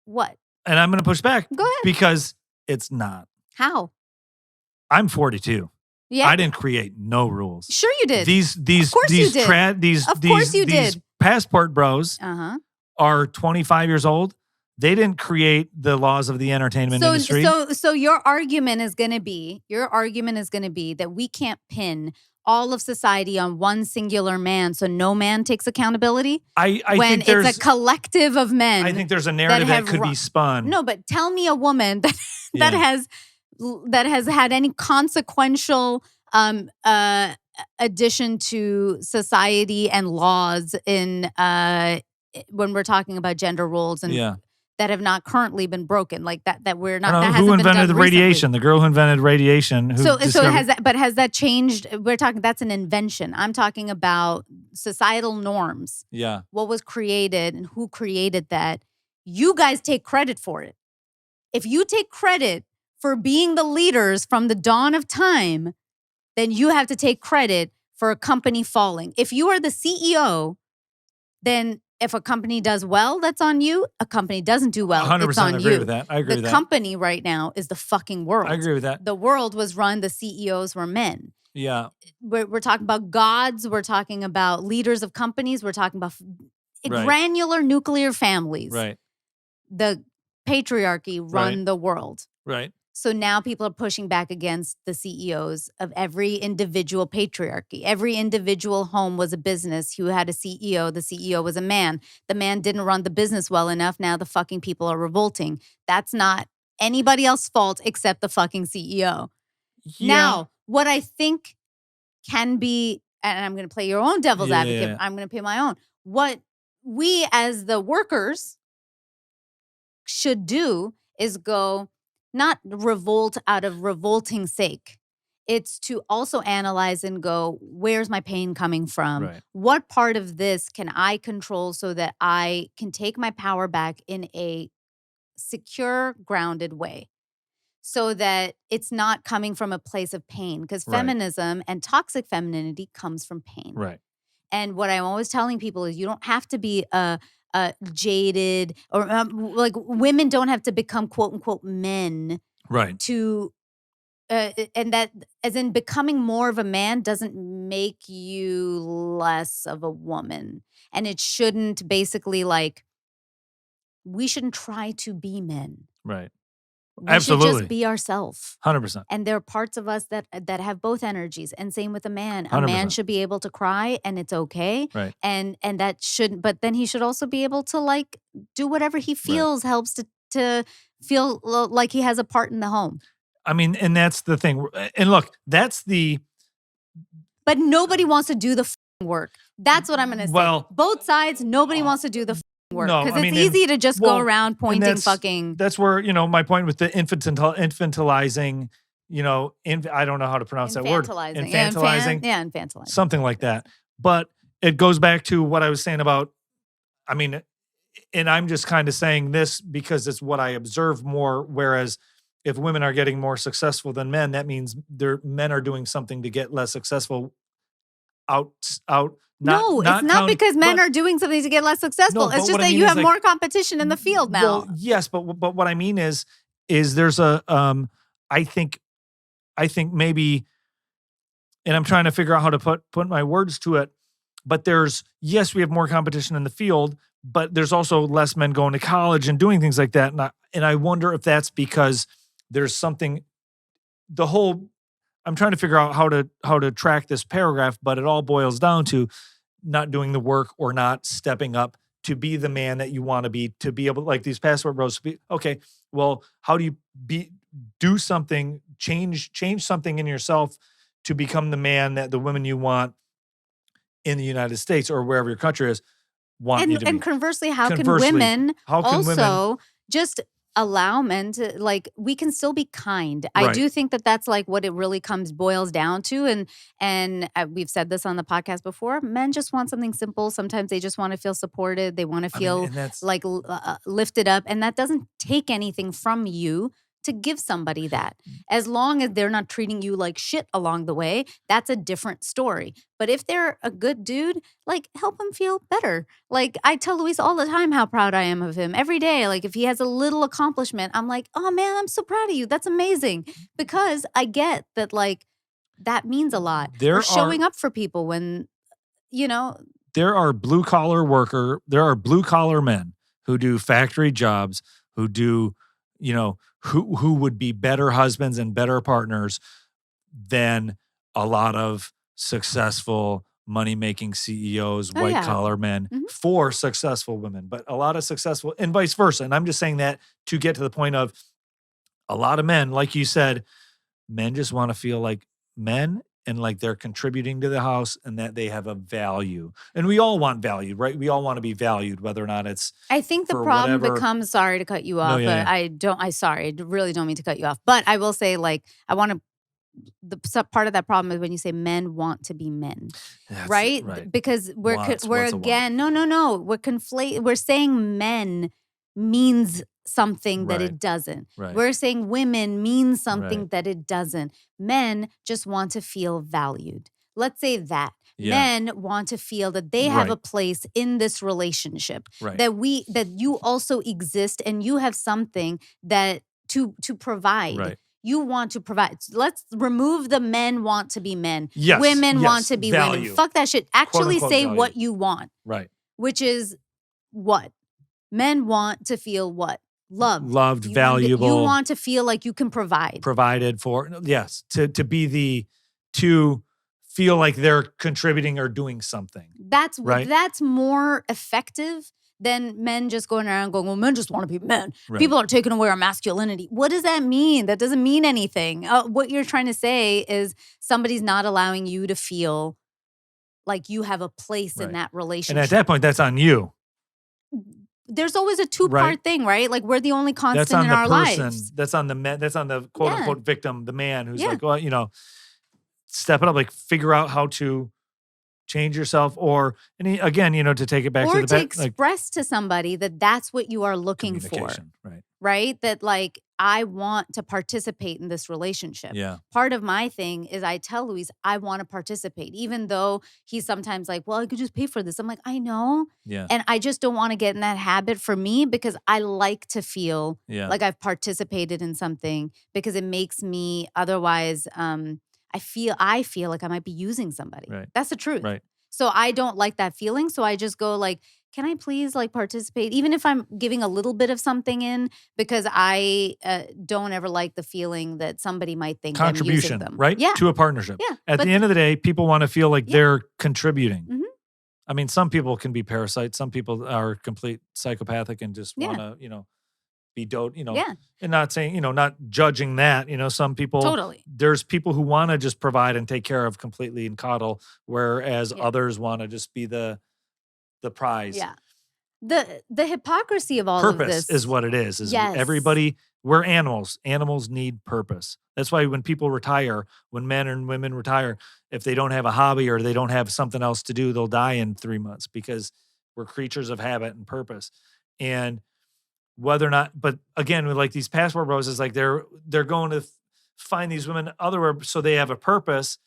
what? And I'm going to push back. Go ahead. Because it's not. How? I'm 42. Yeah. I didn't create no rules. Sure you did. These of course you did. These passport bros are 25 years old. They didn't create the laws of the entertainment industry. So your argument is going to be that we can't pin all of society on one singular man, so no man takes accountability. I when think there's a collective of men. I think there's a narrative that could be spun. No, but tell me a woman that has had any consequential addition to society and laws in when we're talking about gender roles and that have not currently been broken, like that we're not. That who hasn't invented been the done radiation? Recently. The girl who invented radiation. Has that changed? We're talking. That's an invention. I'm talking about societal norms. Yeah. What was created and who created that? You guys take credit for it. If you take credit for being the leaders from the dawn of time, then you have to take credit for a company falling. If you are the CEO, then if a company does well, that's on you. A company doesn't do well, 100% it's on agree you. with that. I agree with that. The company right now is the fucking world. I agree with that. The world was run, the CEOs were men. Yeah. We're talking about gods. We're talking about leaders of companies. We're talking about granular nuclear families. Right. The patriarchy run the world. Right. So now people are pushing back against the CEOs of every individual patriarchy. Every individual home was a business who had a CEO. The CEO was a man. The man didn't run the business well enough. Now the fucking people are revolting. That's not anybody else's fault except the fucking CEO. Yeah. Now, what I think can be, and I'm going to play your own devil's advocate. Yeah. I'm going to play my own. What we as the workers should do is go, not revolt out of revolting sake. It's to also analyze and go, where's my pain coming from? Right. What part of this can I control so that I can take my power back in a secure, grounded way? So that it's not coming from a place of pain. Because feminism and toxic femininity comes from pain. Right. And what I'm always telling people is you don't have to be jaded or like women don't have to become quote unquote men. Right. To and that as in becoming more of a man doesn't make you less of a woman. And it shouldn't basically we shouldn't try to be men. Right. We Absolutely. should just be ourselves. 100%. And there are parts of us that have both energies. And same with a man. 100%. A man should be able to cry and it's okay. Right. And that shouldn't, but then he should also be able to do whatever he feels helps to feel like he has a part in the home. I mean, and that's the thing. And look, that's the. But nobody wants to do the work. That's what I'm going to say. Well, both sides, nobody wants to do the work. No, because it's easy to just go around pointing fucking. That's where, my point with the infantilizing, I don't know how to pronounce that word. Infantilizing. Infantilizing. Something like that. But it goes back to what I was saying about, and I'm just kind of saying this because it's what I observe more. Whereas if women are getting more successful than men, that means men are doing something to get less successful it's not because men are doing something to get less successful. It's just that you have more competition in the field now. Well, yes, but what I mean is there's a I think maybe, and I'm trying to figure out how to put my words to it. But we have more competition in the field, but there's also less men going to college and doing things like that. And I wonder if that's because there's something. I'm trying to figure out how to track this paragraph, but it all boils down to not doing the work or not stepping up to be the man that you want to be able, like these passport bros, okay, well, how do you do something, change something in yourself to become the man that the women you want in the United States or wherever your country is want you to be? And conversely, how can women just allow men to, like, we can still be kind. I Right. do think that that's like what it really boils down to. And we've said this on the podcast before. Men just want something simple. Sometimes they just want to feel supported. They want to I mean, feel and that's like lifted up, and that doesn't take anything from you to give somebody that. As long as they're not treating you like shit along the way, that's a different story. But if they're a good dude, like, help him feel better. Like, I tell Luis all the time how proud I am of him every day. Like, if he has a little accomplishment, I'm like, oh man, I'm so proud of you. That's amazing. Because I get that, like, that means a lot. There Or are- showing up for people when, you know, there are blue collar men who do factory jobs, who do, who would be better husbands and better partners than a lot of successful money-making CEOs, Oh, yeah. white-collar men Mhm. for successful women, but a lot of successful, and vice versa. And I'm just saying that to get to the point of a lot of men, like you said, men just want to feel like men and like they're contributing to the house and that they have a value. And we all want value, right? We all want to be valued, whether or not it's I think the for problem whatever. becomes, sorry to cut you No, off, yeah, but I really don't mean to cut you off. But I will say, like, I want to, part of that problem is when you say men want to be men, That's right? right. Because we're Wants, we're what's a want? again, no, we're saying men means something that Right. it doesn't. Right. We're saying women means something Right. that it doesn't. Men just want to feel valued. Let's say that. Yeah. Men want to feel that they have Right. a place in this relationship. Right. That you also exist and you have something that to provide. Right. You want to provide. Let's remove the men want to be men. Yes, Women yes, want to be women. value. Fuck that shit. Actually unquote say value. what you want, Right. which is what? Men want to feel what? Loved. Loved, valuable. You want to feel like you can provide. Provided for. Yes. To feel like they're contributing or doing something. That's right. That's more effective than men just going around going, well, men just want to be men. Right. People are taking away our masculinity. What does that mean? That doesn't mean anything. What you're trying to say is somebody's not allowing you to feel like you have a place in Right. that relationship. And at that point, that's on you. There's always a two-part Right. thing, right? Like, we're the only That's constant on in the our person. lives. That's on the man. That's on the quote Yeah. unquote victim, the man who's Yeah. like, well, step it up, like figure out how to change yourself, or again, to take it back Or to the to back, like express to somebody that that's what you are looking for, communication. Right. right? That, like, I want to participate in this relationship. Yeah. Part of my thing is I tell Luis I want to participate, even though he's sometimes like, well, I could just pay for this. I'm like, I know. Yeah. And I just don't want to get in that habit for me, because I like to feel Yeah. like I've participated in something, because it makes me, otherwise, I feel like I might be using somebody. Right. That's the truth. Right. So I don't like that feeling. So I just go like, can I please, like, participate? Even if I'm giving a little bit of something in, because I don't ever like the feeling that somebody might think I'm using Contribution, them. right? Yeah. To a partnership. Yeah. At But the end of the day, people want to feel like Yeah. they're contributing. Mhm. I mean, some people can be parasites. Some people are complete psychopathic and just Yeah. want to, be dote, Yeah. and not saying, not judging that, some people, Totally. there's people who want to just provide and take care of completely and coddle, whereas Yeah. others want to just be the prize. Yeah. The hypocrisy of all of Purpose this is what it is. Yes. Everybody, we're animals. Animals need purpose. That's why when people retire, when men and women retire, if they don't have a hobby or they don't have something else to do, they'll die in 3 months, because we're creatures of habit and purpose. And whether or not, but again, with like these passport bros, it's like they're going to find these women otherwhere so they have a purpose,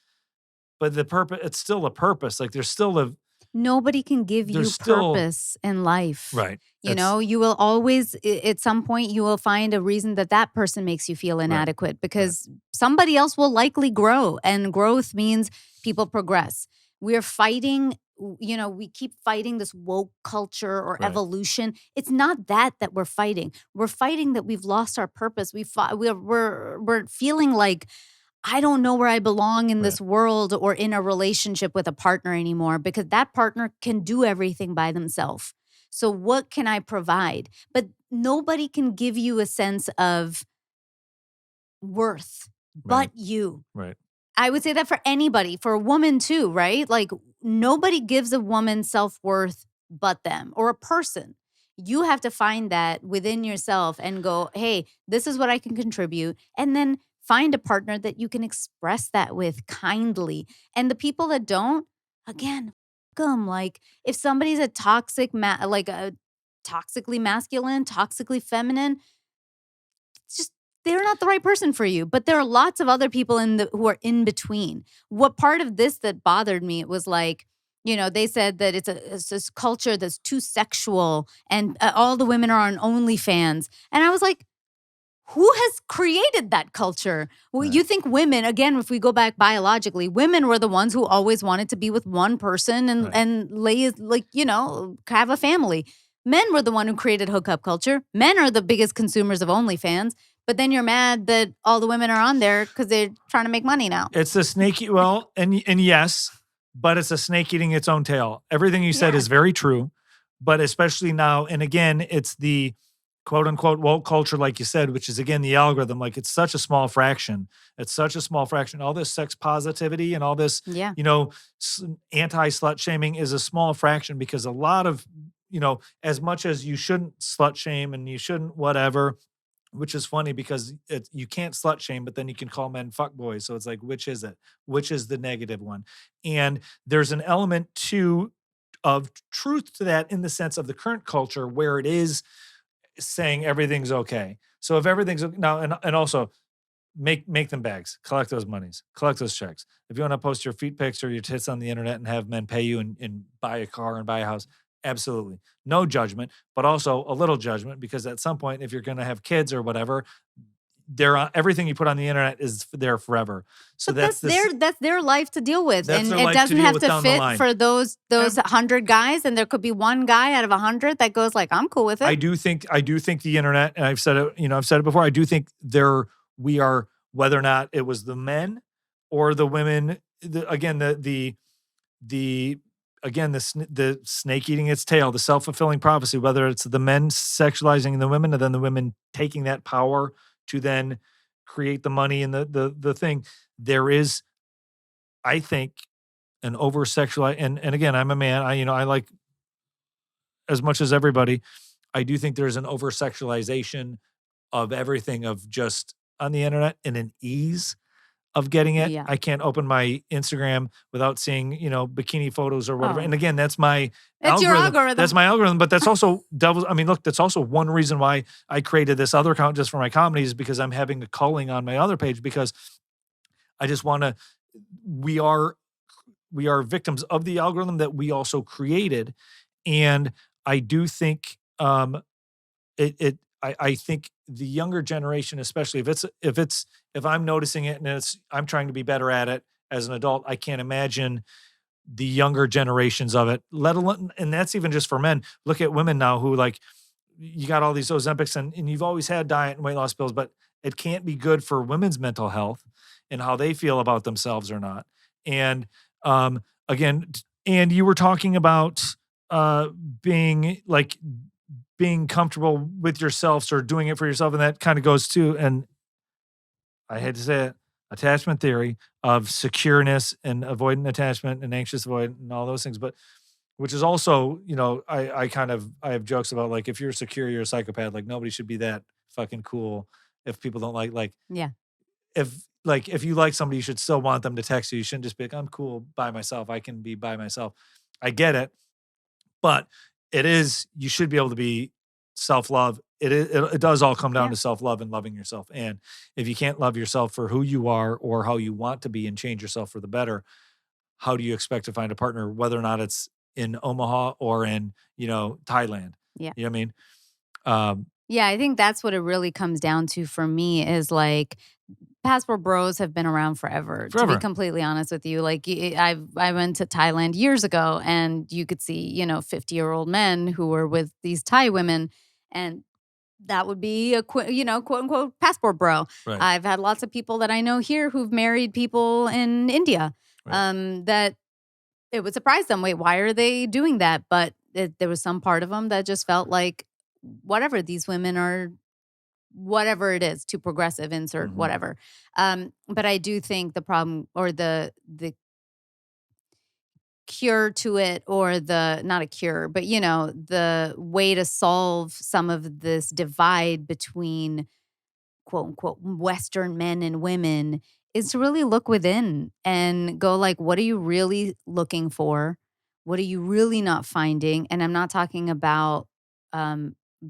but the purpose, it's still a purpose. Like there's still Nobody can give you There's still- purpose in life. right. You know, you will always, at some point, you will find a reason that person makes you feel inadequate, because somebody else will likely grow, and growth means people progress. We're fighting, we keep fighting this woke culture or Right. evolution. It's not that we're fighting. We're fighting that we've lost our purpose. We're feeling like, I don't know where I belong in this world or in a relationship with a partner anymore, because that partner can do everything by themselves. So what can I provide? But nobody can give you a sense of worth but you. Right. I would say that for anybody, for a woman too, right? Like, nobody gives a woman self-worth but them, or a person. You have to find that within yourself and go, hey, this is what I can contribute. And then find a partner that you can express that with kindly. And the people that don't, again, fuck 'em. Like if somebody's a toxic, like a toxically masculine, toxically feminine, it's just they're not the right person for you. But there are lots of other people who are in between. What part of this that bothered me, it was like, they said that it's this culture that's too sexual and all the women are on OnlyFans. And I was like, who has created that culture? Well, Right. you think women, again, if we go back biologically, women were the ones who always wanted to be with one person and Right. and lay, like, have a family. Men were the one who created hookup culture. Men are the biggest consumers of OnlyFans. But then you're mad that all the women are on there because they're trying to make money now. It's a snake. Well, and yes, but it's a snake eating its own tail. Everything you said Yeah. is very true, but especially now, and again, it's the quote unquote woke culture, like you said, which is again the algorithm. Like it's such a small fraction. It's such a small fraction. All this sex positivity and all this, Yeah. anti slut shaming is a small fraction because a lot of, as much as you shouldn't slut shame and you shouldn't whatever. Which is funny because you can't slut shame, but then you can call men fuckboys. So it's like, which is it? Which is the negative one? And there's an element of truth to that in the sense of the current culture where it is saying everything's okay. So if everything's now, and also make them bags, collect those monies, collect those checks. If you want to post your feet pics or your tits on the internet and have men pay you and buy a car and buy a house, absolutely. No judgment, but also a little judgment because at some point, if you're going to have kids or whatever, everything you put on the internet is there forever. So But that's their life to deal with, That's and their it life to doesn't deal have with to down the fit line. for those 100 guys, and there could be one guy out of 100 that goes like, I'm cool with it. I do think the internet, and I've said it before. I do think we are, whether or not it was the men or the women, the snake eating its tail, the self-fulfilling prophecy, whether it's the men sexualizing the women and then the women taking that power to then create the money and the thing. There is, I think, an over sexualized, and again, I'm a man. I like as much as everybody. I do think there's an over sexualization of everything of just on the internet and an ease of getting it. Yeah. I can't open my Instagram without seeing, bikini photos or whatever. Oh. And again, that's my It's your algorithm. That's my algorithm, but that's also that's also one reason why I created this other account just for my comedies, because I'm having a culling on my other page because I just want to, we are victims of the algorithm that we also created. And I do think I think the younger generation, especially if I'm noticing it and I'm trying to be better at it as an adult, I can't imagine the younger generations of it, let alone, and that's even just for men. Look at women now who, like, you got all these Ozempics and you've always had diet and weight loss pills, but it can't be good for women's mental health and how they feel about themselves or not. And again, and you were talking about being comfortable with yourself or doing it for yourself. And that kind of goes to, and I hate to say it, attachment theory of secureness and avoidant attachment and anxious avoidant and all those things. But which is also, I have jokes about, like, if you're secure, you're a psychopath. Like, nobody should be that fucking cool if people don't yeah. if you like somebody, you should still want them to text you. You shouldn't just be like, I'm cool by myself. I can be by myself. I get it. But you should be able to be self-love. It does all come down Yeah. to self-love and loving yourself. And if you can't love yourself for who you are or how you want to be and change yourself for the better, how do you expect to find a partner, whether or not it's in Omaha or in, Thailand? Yeah. You know what I mean? Yeah, I think that's what it really comes down to for me is like passport bros have been around forever. To Forever. be completely honest with you, like I went to Thailand years ago, and you could see 50-year-old men who were with these Thai women, and that would be a quote unquote passport bro. Right. I've had lots of people that I know here who've married people in India. Right. That it would surprise them. Wait, why are they doing that? But there was some part of them that just felt like whatever, these women are whatever it is, too progressive, insert whatever. But I do think the problem or the cure to it, or not a cure, but the way to solve some of this divide between quote unquote Western men and women is to really look within and go like, what are you really looking for? What are you really not finding? And I'm not talking about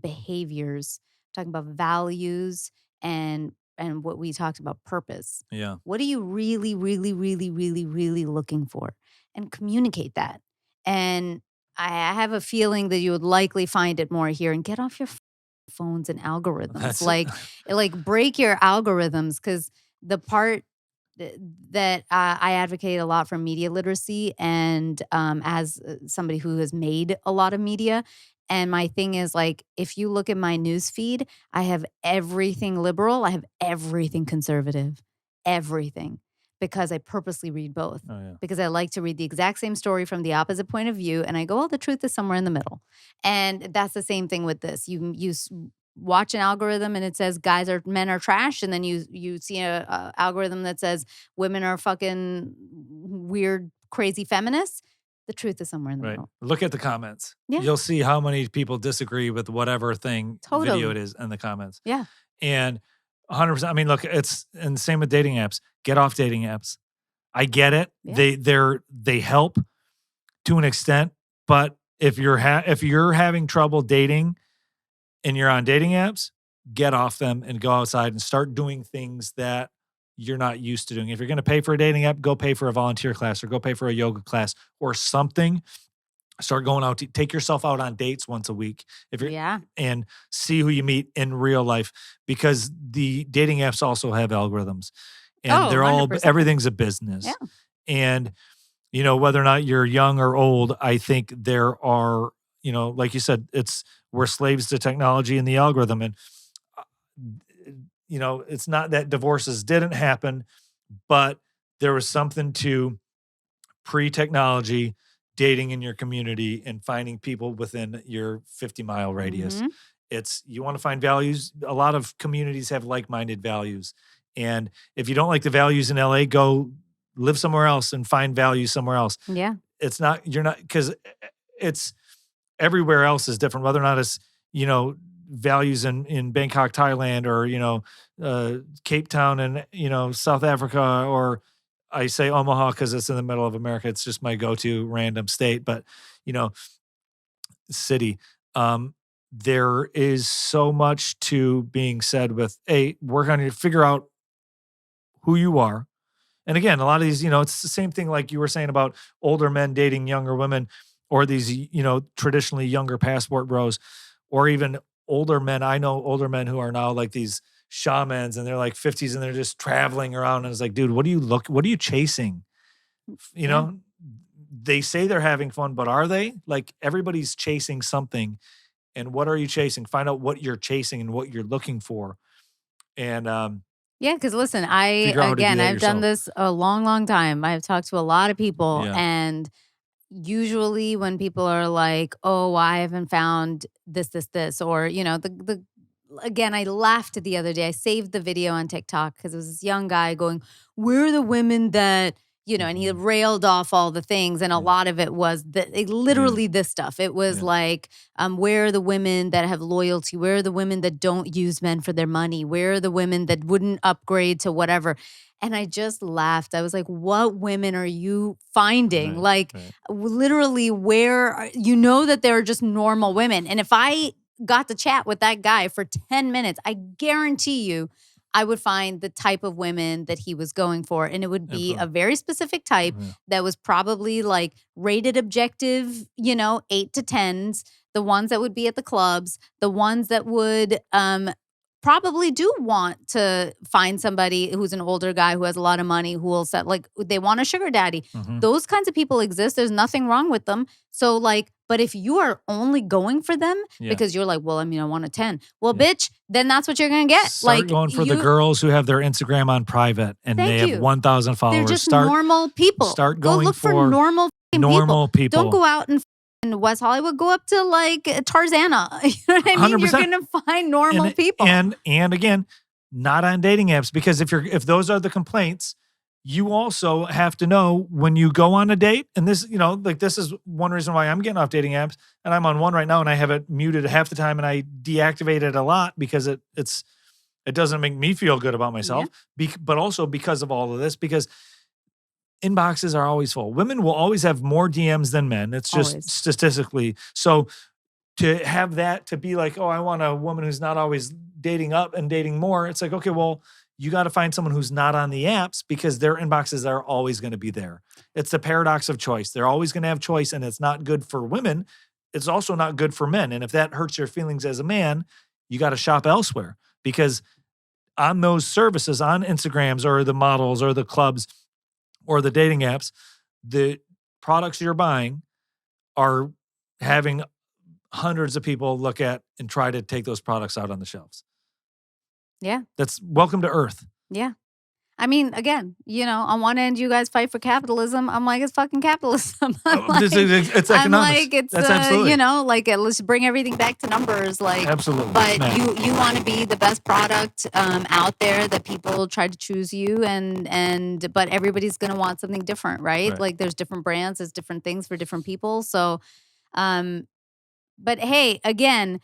behaviors. I'm talking about values and what we talked about, purpose. Yeah. What are you really, really, really, really, really looking for? And communicate that. And I have a feeling that you would likely find it more here. And get off your phones and algorithms. Like break your algorithms, because the part that I advocate a lot for media literacy, and as somebody who has made a lot of media. And my thing is, like, if you look at my news feed, I have everything liberal, I have everything conservative, everything, because I purposely read both. Oh, yeah. Because I like to read the exact same story from the opposite point of view, and I go, oh, the truth is somewhere in the middle. And that's the same thing with this. You watch an algorithm and it says men are trash, and then you see a algorithm that says women are fucking weird, crazy feminists. The truth is somewhere in the middle. Look at the comments. Yeah. You'll see how many people disagree with whatever thing video it is in the comments. Yeah. And 100%. I mean, look, it's and same with dating apps. Get off dating apps. I get it. Yeah. They help to an extent, but if you're having trouble dating and you're on dating apps, get off them and go outside and start doing things that you're not used to doing. If you're going to pay for a dating app, go pay for a volunteer class or go pay for a yoga class or something. Start going out to take yourself out on dates once a week. And see who you meet in real life, because the dating apps also have algorithms, and they're 100%. Everything's a business. Yeah. And whether or not you're young or old, I think there are, like you said, we're slaves to technology and the algorithm. And it's not that divorces didn't happen, but there was something to pre-technology dating in your community and finding people within your 50-mile radius. Mm-hmm. You want to find values. A lot of communities have like-minded values. And if you don't like the values in LA, go live somewhere else and find values somewhere else. Yeah. Because it's everywhere else is different, whether or not it's, values in Bangkok, Thailand, or, Cape Town and, South Africa, or I say Omaha because it's in the middle of America. It's just my go-to random state, but, city. There is so much to being said with, work on your, figure out who you are. And again, a lot of these, it's the same thing like you were saying about older men dating younger women, or these, traditionally younger passport bros, or even older men. I know older men who are now like these shamans, and they're like 50s and they're just traveling around. And it's like, dude, what are you chasing? They say they're having fun, but are they? Like, everybody's chasing something. And what are you chasing? Find out what you're chasing and what you're looking for. And, yeah, because listen, I've done this a long, long time. I've talked to a lot of people, and usually when people are like, "Oh, I haven't found this," or again, I laughed the other day. I saved the video on TikTok because it was this young guy going, "Where are the women that?" And he railed off all the things, and a lot of it was literally this stuff. It was like, where are the women that have loyalty? Where are the women that don't use men for their money? Where are the women that wouldn't upgrade to whatever? And I just laughed. I was like, what women are you finding? Literally, where that they're just normal women. And if I got to chat with that guy for 10 minutes, I guarantee you, I would find the type of women that he was going for. And it would be a very specific type that was probably like rated objective, 8 to 10s, the ones that would be at the clubs, the ones that would probably do want to find somebody who's an older guy who has a lot of money, who will set, like, they want a sugar daddy. Those kinds of people exist. There's nothing wrong with them. So but if you are only going for them because you're like, well, I want a 10. Well, bitch, then that's what you're going to get. Start going for the girls who have their Instagram on private and they have 1,000 followers. They're just normal people. Start going Go look for normal people. Don't go out in West Hollywood. Go up to like Tarzana. You know what I mean? 100%. You're going to find normal people. And again, not on dating apps, because if those are the complaints, you also have to know when you go on a date, and this, like this is one reason why I'm getting off dating apps, and I'm on one right now, and I have it muted half the time, and I deactivate it a lot because it doesn't make me feel good about myself, but also because of all of this, because inboxes are always full. Women will always have more DMs than men. It's just statistically. So to have that, to be like, oh, I want a woman who's not always dating up and dating more. It's like, okay, well, you got to find someone who's not on the apps because their inboxes are always going to be there. It's the paradox of choice. They're always going to have choice, and it's not good for women. It's also not good for men. And if that hurts your feelings as a man, you got to shop elsewhere, because on those services, on Instagrams or the models or the clubs or the dating apps, the products you're buying are having hundreds of people look at and try to take those products out on the shelves. Yeah. That's welcome to Earth. Yeah. I mean, again, on one end, you guys fight for capitalism. I'm like, it's fucking capitalism. It's economics. I'm like, it's, that's absolutely. let's bring everything back to numbers. Like, absolutely. But you want to be the best product out there that people try to choose you, but everybody's going to want something different, right? Like, there's different brands, there's different things for different people. So, but hey, again,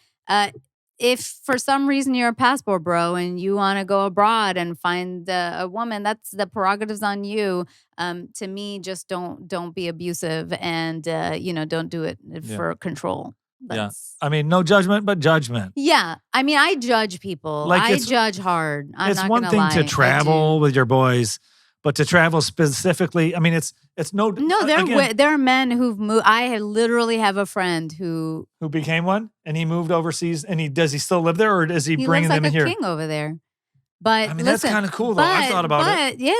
if for some reason you're a passport bro and you want to go abroad and find a woman, that's the prerogatives on you. To me, just don't be abusive, and don't do it for control. I mean, no judgment, but judgment. Yeah, I mean, I judge people. I judge hard. It's one thing to travel with your boys, but to travel specifically, I mean, it's no. There are men who've moved. I literally have a friend who became one, and he moved overseas. And does he still live there, or is he bringing them in here? He lives like a king over there. But I mean, that's kind of cool, though. I thought about it. Yeah,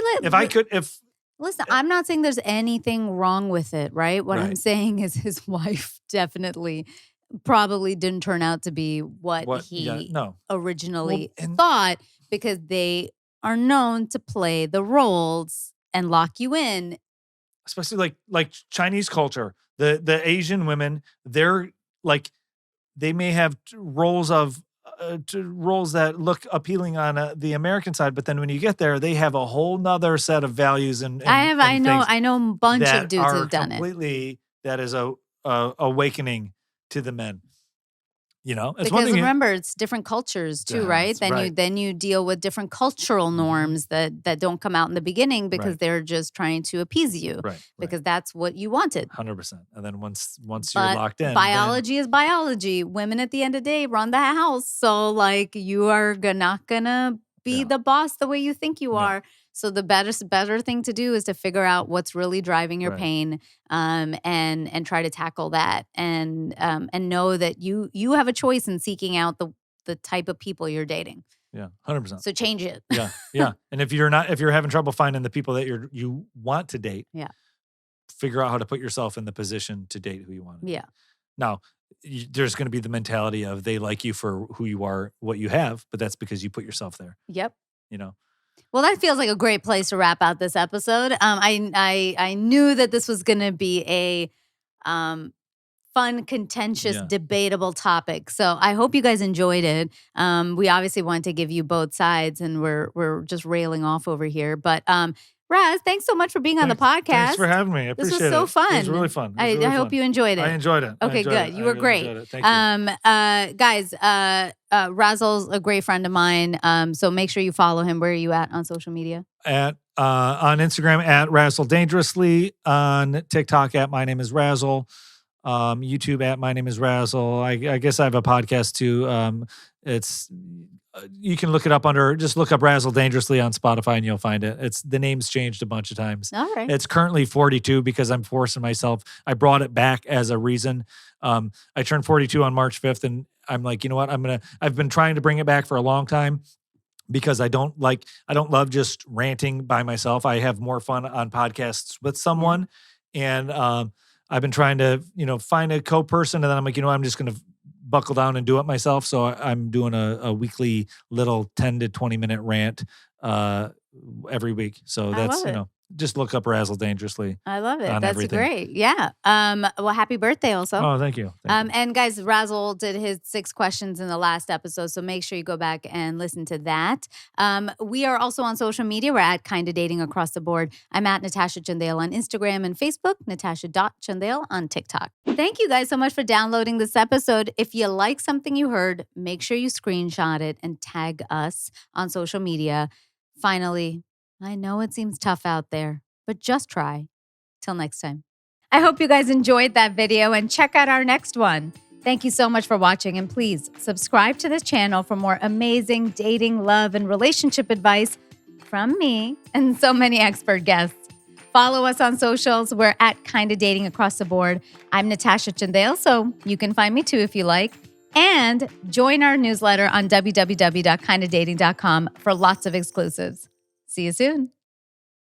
listen, I'm not saying there's anything wrong with it, right? What I'm saying is his wife definitely probably didn't turn out to be what he originally thought, because they are known to play the roles and lock you in. Especially like Chinese culture, the Asian women, they're like, they may have roles that look appealing on the American side, but then when you get there, they have a whole nother set of values and I know a bunch of dudes who've done completely, that is a awakening to the men. It's because one thing. Remember, it's different cultures too, right? Then you deal with different cultural norms that don't come out in the beginning because they're just trying to appease you, because that's what you wanted. 100%. And then once you're locked in, biology is biology. Women at the end of the day run the house, so like you are not gonna be the boss the way you think you are. So the better thing to do is to figure out what's really driving your pain, and try to tackle that, and know that you have a choice in seeking out the type of people you're dating. Yeah, 100%. So change it. Yeah. And if you're having trouble finding the people that you want to date, figure out how to put yourself in the position to date who you want. Yeah. Now, there's going to be the mentality of they like you for who you are, what you have, but that's because you put yourself there. Yep. Well, that feels like a great place to wrap out this episode. I knew that this was going to be a fun, contentious, debatable topic. So I hope you guys enjoyed it. We obviously wanted to give you both sides, and we're just railing off over here. But Raz, thanks so much for being on the podcast. Thanks for having me. I appreciate it. This was so fun. It was really fun. I hope you enjoyed it. I enjoyed it. Okay, good. You were great. Thank you. Guys, Razzle's a great friend of mine. So make sure you follow him. Where are you at on social media? On Instagram at Razzle Dangerously. On TikTok at My Name is Razzle. YouTube at My Name is Razzle. I guess I have a podcast too. It's you can look it up just look up Razzle Dangerously on Spotify and you'll find it. The name's changed a bunch of times. All right. It's currently 42 because I'm forcing myself. I brought it back as a reason. I turned 42 on March 5th, and I'm like, you know what? I've been trying to bring it back for a long time, because I don't love just ranting by myself. I have more fun on podcasts with someone. And I've been trying to, find a co-person, and then I'm like, I'm just going to buckle down and do it myself. So I'm doing a weekly little 10 to 20 minute rant every week. So that's, just look up Razzle Dangerously. I love it. On That's everything. great. Yeah. Well, happy birthday also. Oh, thank you. Thank you. And guys, Razzle did his 6 questions in the last episode, so make sure you go back and listen to that. We are also on social media. We're at Kinda Dating across the board. I'm at Natasha Chandel on Instagram and Facebook, Natasha.Chandel on TikTok. Thank you guys so much for downloading this episode. If you like something you heard, make sure you screenshot it and tag us on social media. Finally, I know it seems tough out there, but just try. Till next time. I hope you guys enjoyed that video and check out our next one. Thank you so much for watching, and please subscribe to this channel for more amazing dating, love, and relationship advice from me and so many expert guests. Follow us on socials. We're at Kinda Dating across the board. I'm Natasha Chandel, so you can find me too if you like. And join our newsletter on www.kindadating.com for lots of exclusives. See you soon.